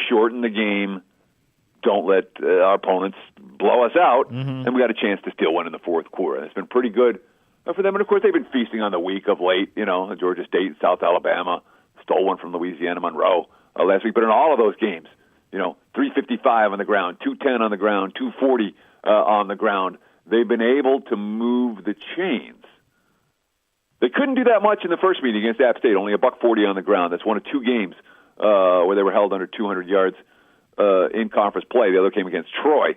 shorten the game, don't let our opponents blow us out, and we got a chance to steal one in the fourth quarter. And it's been pretty good for them. And, of course, they've been feasting on the week of late. Georgia State, South Alabama, stole one from Louisiana Monroe last week. But in all of those games, 355 on the ground, 210 on the ground, 240 on the ground. They've been able to move the chains They couldn't do that much in the first meeting against App State, only $140 on the ground. That's one of 2 games where they were held under 200 yards in conference play. The other came against Troy.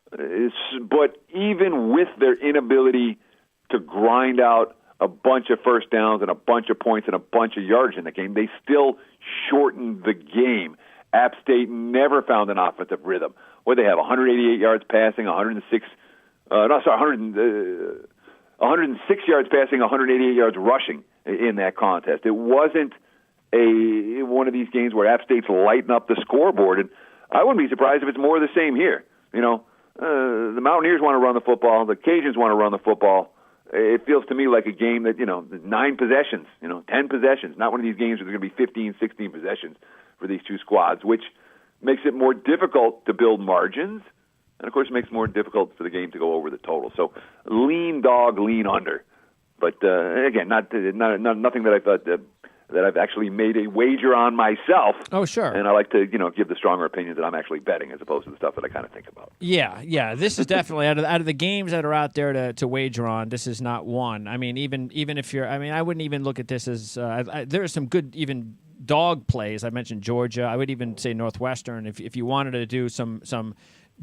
But even with their inability to grind out a bunch of first downs and a bunch of points and a bunch of yards in the game, they still shortened the game. App State never found an offensive rhythm. What they have, 188 yards passing, 106 yards passing, 188 yards rushing in that contest. It wasn't one of these games where App State's lighting up the scoreboard, and I wouldn't be surprised if it's more of the same here. The Mountaineers want to run the football, the Cajuns want to run the football. It feels to me like a game that, 9 possessions, 10 possessions, not one of these games where there's going to be 15, 16 possessions for these two squads, which makes it more difficult to build margins, and, of course, it makes it more difficult for the game to go over the total. So lean dog, lean under. But, again, nothing that I thought that I've actually made a wager on myself. Oh, sure. And I like to, give the stronger opinions that I'm actually betting as opposed to the stuff that I kind of think about. Yeah. This is definitely out of the games that are out there to wager on. This is not one. I mean, even if you're, I wouldn't even look at this as there are some good even dog plays. I mentioned Georgia. I would even say Northwestern. If you wanted to do some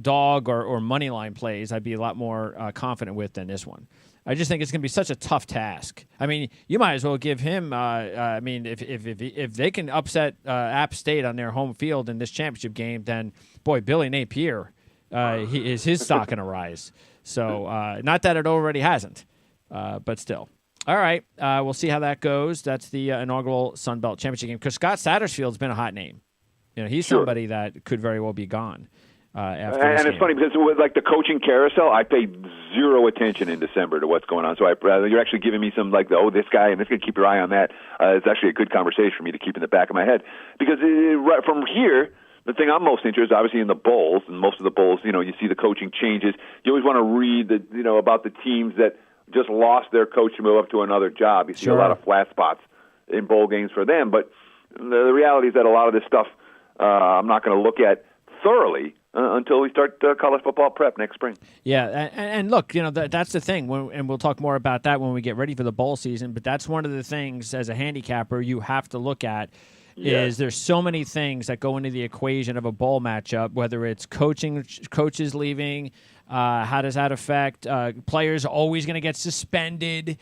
dog or money line plays, I'd be a lot more confident with than this one. I just think it's going to be such a tough task. I mean, you might as well give him. If they can upset App State on their home field in this championship game, then boy, Billy Napier, his stock going to rise. So not that it already hasn't, but still. All right, we'll see how that goes. That's the inaugural Sun Belt Championship game because Scott Satterfield's been a hot name. He's somebody that could very well be gone. And it's funny because with like the coaching carousel, I paid zero attention in December to what's going on. So you're actually giving me some this guy and this guy, keep your eye on that. It's actually a good conversation for me to keep in the back of my head because from here, the thing I'm most interested, obviously, in the bowls, and most of the bowls, you see the coaching changes. You always want to read about the teams that just lost their coach to move up to another job. You see a lot of flat spots in bowl games for them, but the reality is that a lot of this stuff I'm not going to look at thoroughly until we start college football prep next spring. Yeah, and look, that's the thing, and we'll talk more about that when we get ready for the bowl season, but that's one of the things as a handicapper you have to look at is there's so many things that go into the equation of a bowl matchup, whether it's coaches leaving, how does that affect players always going to get suspended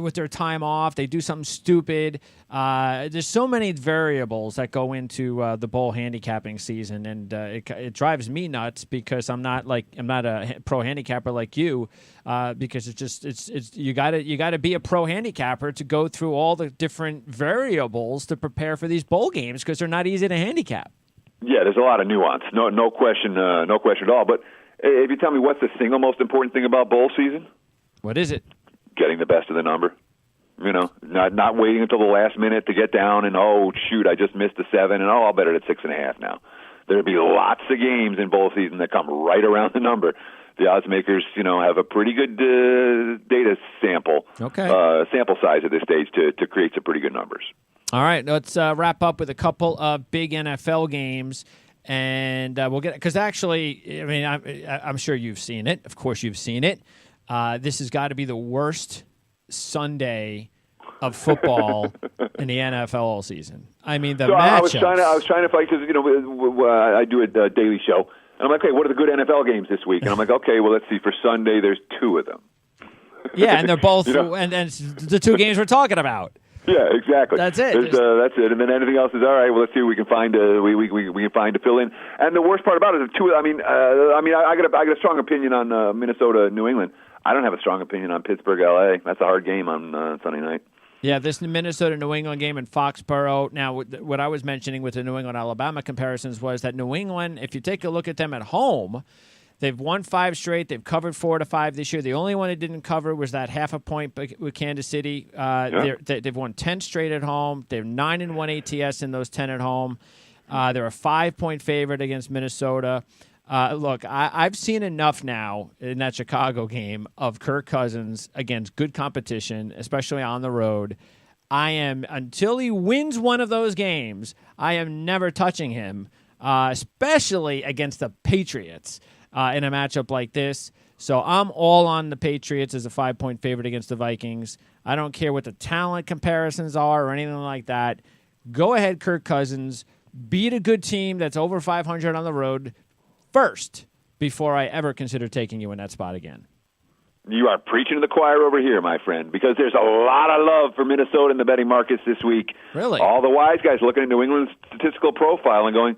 with their time off? They do something stupid. There's so many variables that go into the bowl handicapping season, and it drives me nuts because I'm not a pro handicapper like you, because it's you gotta be a pro handicapper to go through all the different variables to prepare for these bowl games because they're not easy to handicap. Yeah, there's a lot of nuance. No question at all. But if you tell me what's the single most important thing about bowl season? What is it? Getting the best of the number. Not waiting until the last minute to get down and, oh, shoot, I just missed the 7, and, I'll bet it at 6.5 now. There'll be lots of games in bowl season that come right around the number. The odds makers, have a pretty good data sample size at this stage to create some pretty good numbers. All right, let's wrap up with a couple of big NFL games. And we'll get it because actually, I'm sure you've seen it. Of course, you've seen it. This has got to be the worst Sunday of football in the NFL all season. Matchups. I was trying to fight because I do a daily show, and I'm like, okay, what are the good NFL games this week? And I'm like, okay, well, let's see. For Sunday, there's 2 of them. Yeah, and they're both and the 2 games we're talking about. Yeah, exactly. That's it. That's it. And then anything else is all right. Well, let's see what we can find. We can find to fill in. And the worst part about it is I got a strong opinion on Minnesota, New England. I don't have a strong opinion on Pittsburgh, LA. That's a hard game on Sunday night. Yeah, this Minnesota New England game in Foxborough. Now, what I was mentioning with the New England Alabama comparisons was that New England, if you take a look at them at home, they've won 5 straight. They've covered 4 to 5 this year. The only one they didn't cover was that half a point with Kansas City. They've won 10 straight at home. They're 9-1 ATS in those 10 at home. They're a 5-point favorite against Minnesota. Look, I've seen enough now in that Chicago game of Kirk Cousins against good competition, especially on the road. Until he wins one of those games, I am never touching him, especially against the Patriots. in a matchup like this. So I'm all on the Patriots as a 5-point favorite against the Vikings. I don't care what the talent comparisons are or anything like that. Go ahead, Kirk Cousins. Beat a good team that's over 500 on the road first before I ever consider taking you in that spot again. You are preaching to the choir over here, my friend, because there's a lot of love for Minnesota in the betting markets this week. Really? All the wise guys looking at New England's statistical profile and going,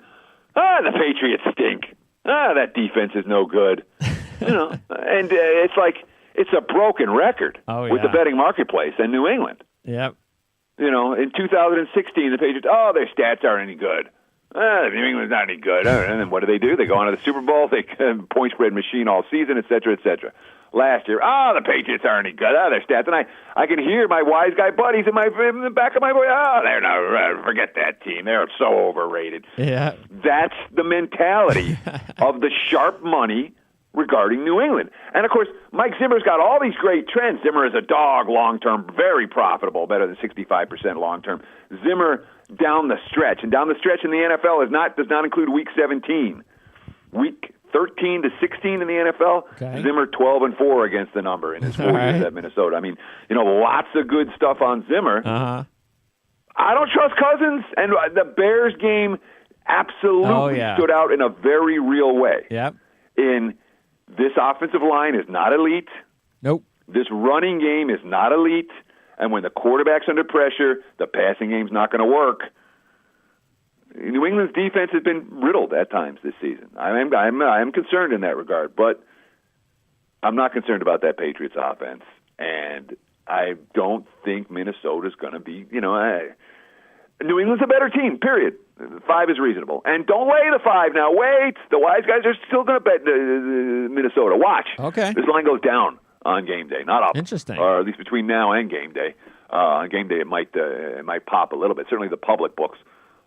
the Patriots stink. That defense is no good. And it's like it's a broken record with the betting marketplace and New England. Yep. In 2016, the Patriots, their stats aren't any good. New England's not any good. And then what do? They go on to the Super Bowl. They point spread machine all season, et cetera, et cetera. Last year, the Patriots aren't any good. Their stats. And I can hear my wise guy buddies in the back of my voice, they're not, forget that team. They're so overrated. Yeah. That's the mentality of the sharp money regarding New England. And, of course, Mike Zimmer's got all these great trends. Zimmer is a dog long-term, very profitable, better than 65% long-term. Zimmer down the stretch. And down the stretch in the NFL does not include Week 17. Week 13 to 16 in the NFL, okay. Zimmer 12-4 against the number in his 4 years at Minnesota. I mean, lots of good stuff on Zimmer. Uh-huh. I don't trust Cousins. And the Bears game absolutely stood out in a very real way. Yep. This offensive line is not elite. Nope. This running game is not elite. And when the quarterback's under pressure, the passing game's not going to work. New England's defense has been riddled at times this season. I am concerned in that regard, but I'm not concerned about that Patriots offense. And I don't think Minnesota's going to be, New England's a better team, period. 5 is reasonable. And don't lay the 5 now. Wait. The wise guys are still going to bet Minnesota. Watch. Okay. This line goes down on game day, not up. Interesting. Or at least between now and game day. On game day, it might pop a little bit. Certainly the public books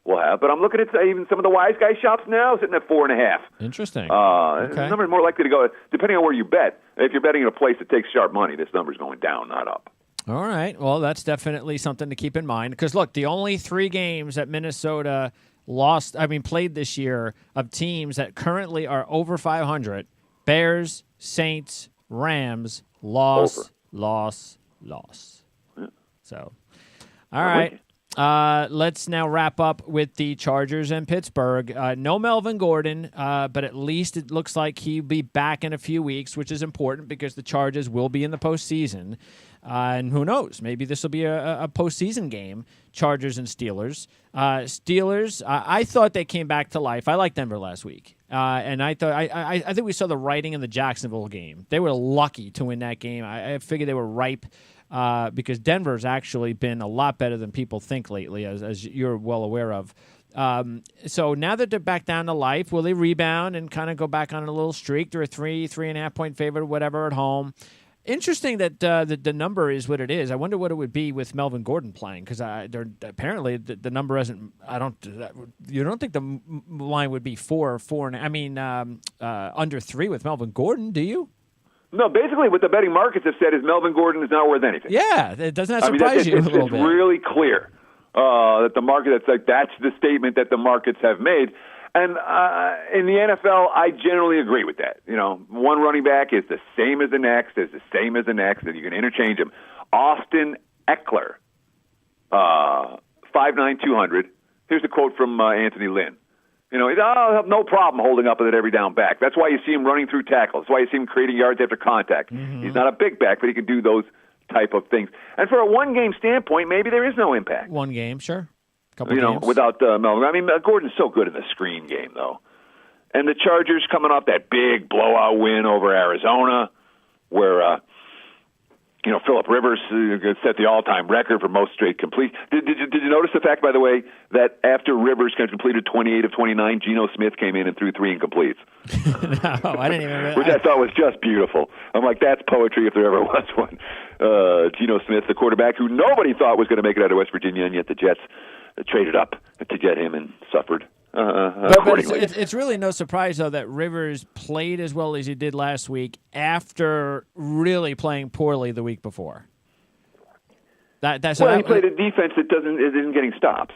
will have. But I'm looking at even some of the wise guy shops now sitting at 4.5. Interesting. The number is more likely to go, depending on where you bet. If you're betting in a place that takes sharp money, this number's going down, not up. All right. Well, that's definitely something to keep in mind. Because, look, the only 3 games that Minnesota played this year of teams that currently are over 500, Bears, Saints, Rams, loss. Yeah. So, all right. Let's now wrap up with the Chargers and Pittsburgh. No Melvin Gordon, but at least it looks like he'll be back in a few weeks, which is important because the Chargers will be in the postseason. And who knows? Maybe this will be a postseason game, Chargers and Steelers. Steelers, I thought they came back to life. I liked Denver last week. And I think we saw the writing in the Jacksonville game. They were lucky to win that game. I figured they were ripe because Denver's actually been a lot better than people think lately, as you're well aware of. So now that they're back down to life, will they rebound and kind of go back on a little streak? They're a 3.5 point favorite, whatever, at home. Interesting that the number is what it is. I wonder what it would be with Melvin Gordon playing because apparently the number isn't. You don't think the line would be 4 or 4? Under 3 with Melvin Gordon, do you? No, basically what the betting markets have said is Melvin Gordon is not worth anything. Yeah, doesn't that surprise you a little bit? It's really clear that the market that's the statement that the markets have made. And in the NFL, I generally agree with that. One running back is the same as the next, and you can interchange them. Austin Eckler, 5'9", 200. Here's a quote from Anthony Lynn. He's no problem holding up with it every down back. That's why you see him running through tackles. That's why you see him creating yards after contact. Mm-hmm. He's not a big back, but he can do those type of things. And for a one-game standpoint, maybe there is no impact. One game, sure. Couple games. Without Melvin. Gordon's so good in the screen game, though. And the Chargers coming off that big blowout win over Arizona, where Phillip Rivers set the all-time record for most straight complete. Did you notice the fact, by the way, that after Rivers completed 28 of 29, Geno Smith came in and threw 3 incompletes? No, I didn't even realize. Which I thought was just beautiful. I'm like, that's poetry if there ever was one. Geno Smith, the quarterback who nobody thought was going to make it out of West Virginia, and yet the Jets traded up to get him and suffered. But it's really no surprise, though, that Rivers played as well as he did last week after really playing poorly the week before. He played a defense that isn't getting stops.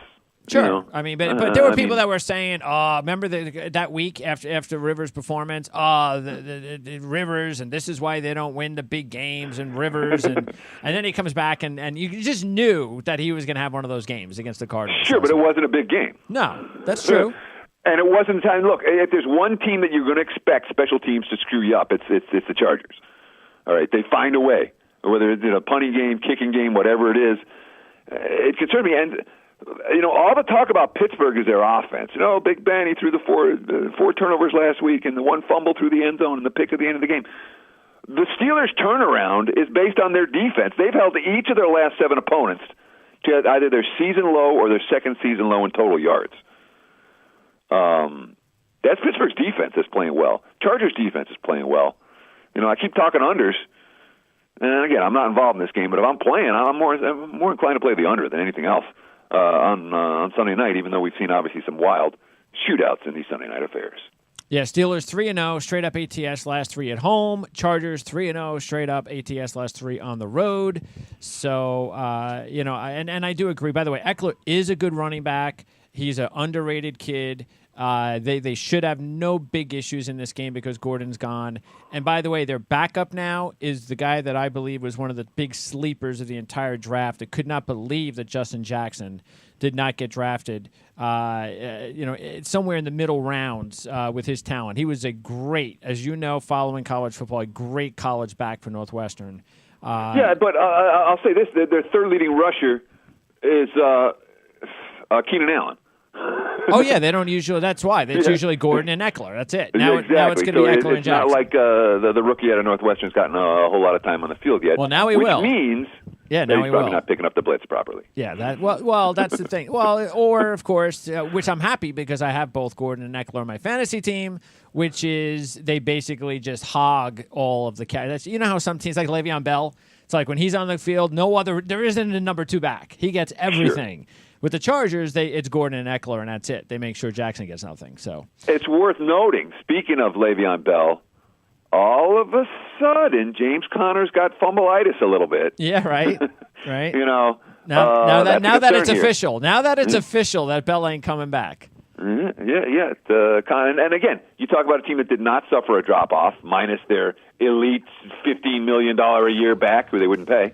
Sure. You know? I mean, but there were people that were saying, remember that week after Rivers' performance, the Rivers, and this is why they don't win the big games, and Rivers, and then he comes back, and you just knew that he was going to have one of those games against the Cardinals. Sure, but it wasn't a big game. No, that's true. And it wasn't time. Look, if there's one team that you're going to expect special teams to screw you up, it's the Chargers. All right, they find a way, whether it's a punting game, kicking game, whatever it is. It concerned me. And all the talk about Pittsburgh is their offense. Big Ben, he threw the four turnovers last week, and the one fumble through the end zone, and the pick at the end of the game. The Steelers' turnaround is based on their defense. They've held each of their last 7 opponents to either their season low or their second season low in total yards. That's Pittsburgh's defense that's playing well. Chargers' defense is playing well. I keep talking unders, and again, I'm not involved in this game, but if I'm playing, I'm more inclined to play the under than anything else on Sunday night, even though we've seen obviously some wild shootouts in these Sunday night affairs. Yeah, Steelers 3-0, straight up ATS last 3 at home. Chargers 3-0, straight up ATS last 3 on the road. So, and I do agree. By the way, Eckler is a good running back. He's an underrated kid. They should have no big issues in this game because Gordon's gone. And by the way, their backup now is the guy that I believe was one of the big sleepers of the entire draft. I could not believe that Justin Jackson did not get drafted. Somewhere in the middle rounds with his talent. He was a great, as you know, following college football, a great college back for Northwestern. But I'll say this: their third leading rusher is Keenan Allen. Oh yeah, they don't usually. That's why it's usually Gordon and Eckler. That's it. Now it's going to be Eckler and Jackson. It's not like the rookie out of Northwestern's gotten a whole lot of time on the field yet. Well, now he will. Which means now he's he probably will. not picking up the blitz properly. Yeah, well, that's the thing. Well, or of course, which I'm happy because I have both Gordon and Eckler on my fantasy team, which is they basically just hog all of the catch. You know how some teams like Le'Veon Bell, it's like when he's on the field, there isn't a number 2 back. He gets everything. Sure. With the Chargers, it's Gordon and Eckler, and that's it. They make sure Jackson gets nothing. So it's worth noting, speaking of Le'Veon Bell, all of a sudden, James Conner's got fumbleitis a little bit. Yeah, right. Right. Now that it's official. Now that it's official that Bell ain't coming back. Yeah. And again, you talk about a team that did not suffer a drop-off, minus their elite $15 million a year back, who they wouldn't pay,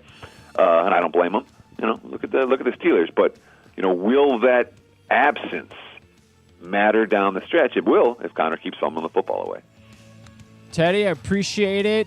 and I don't blame them. Look at the Steelers, but. Will that absence matter down the stretch? It will if Conner keeps fumbling the football away. Teddy, I appreciate it.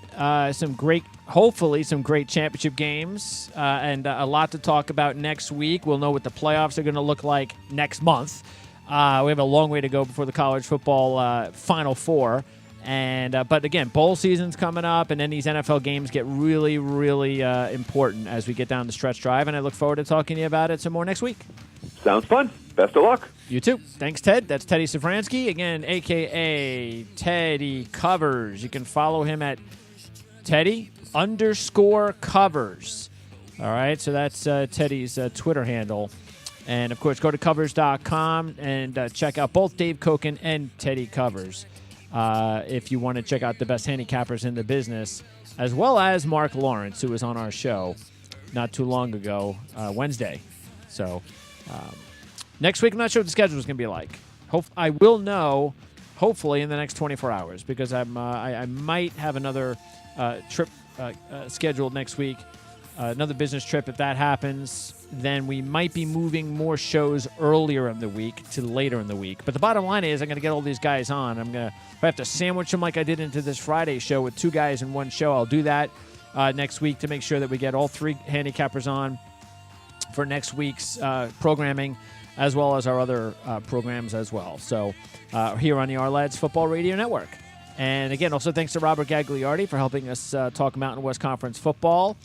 Hopefully some great championship games and a lot to talk about next week. We'll know what the playoffs are going to look like next month. We have a long way to go before the college football Final Four. But again, bowl season's coming up, and then these NFL games get really, really important as we get down the stretch drive, and I look forward to talking to you about it some more next week. Sounds fun. Best of luck. You too. Thanks, Ted. That's Teddy Sevransky, again, a.k.a. Teddy Covers. You can follow him at Teddy_Covers. All right, so that's Teddy's Twitter handle. And, of course, go to Covers.com and check out both Dave Cokin and Teddy Covers. If you want to check out the best handicappers in the business, as well as Mark Lawrence, who was on our show not too long ago, Wednesday. So next week, I'm not sure what the schedule is going to be like. I will know, hopefully, in the next 24 hours, because I might have another trip scheduled next week, another business trip. If that happens, then we might be moving more shows earlier in the week to later in the week. But the bottom line is I'm going to get all these guys on. If I have to sandwich them like I did into this Friday show with 2 guys in one show, I'll do that next week to make sure that we get all 3 handicappers on for next week's programming, as well as our other programs as well. So here on the Our-Lads Football Radio Network. And again, also thanks to Robert Gagliardi for helping us talk Mountain West Conference football.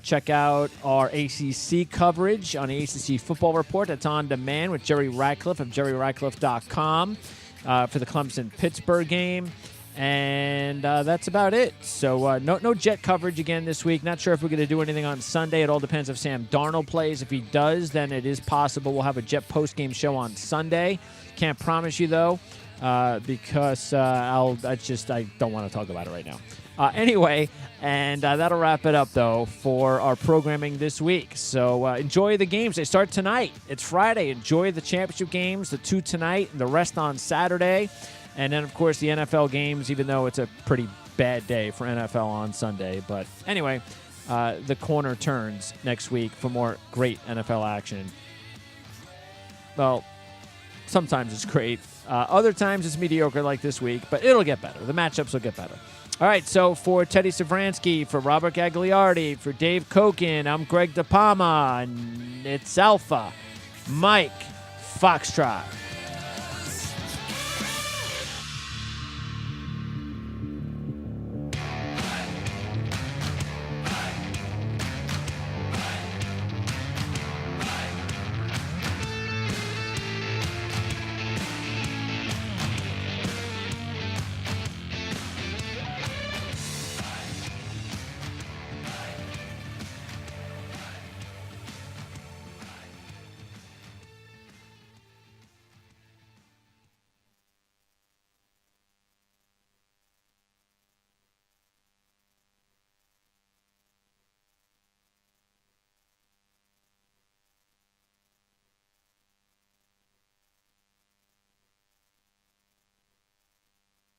Check out our ACC coverage on the ACC Football Report. That's on demand with Jerry Ratcliffe of jerryratcliffe.com for the Clemson-Pittsburgh game. And that's about it. So no Jet coverage again this week. Not sure if we're going to do anything on Sunday. It all depends if Sam Darnold plays. If he does, then it is possible we'll have a Jet post-game show on Sunday. Can't promise you, though. because I don't want to talk about it right now. Anyway, and that'll wrap it up, though, for our programming this week. So enjoy the games. They start tonight. It's Friday. Enjoy the championship games, the 2 tonight and the rest on Saturday. And then, of course, the NFL games, even though it's a pretty bad day for NFL on Sunday. But anyway, the corner turns next week for more great NFL action. Well, sometimes it's great. Other times it's mediocre like this week, but it'll get better. The matchups will get better. All right, so for Teddy Sevransky, for Robert Gagliardi, for Dave Cokin, I'm Greg DePalma, and it's Alpha Mike Foxtrot.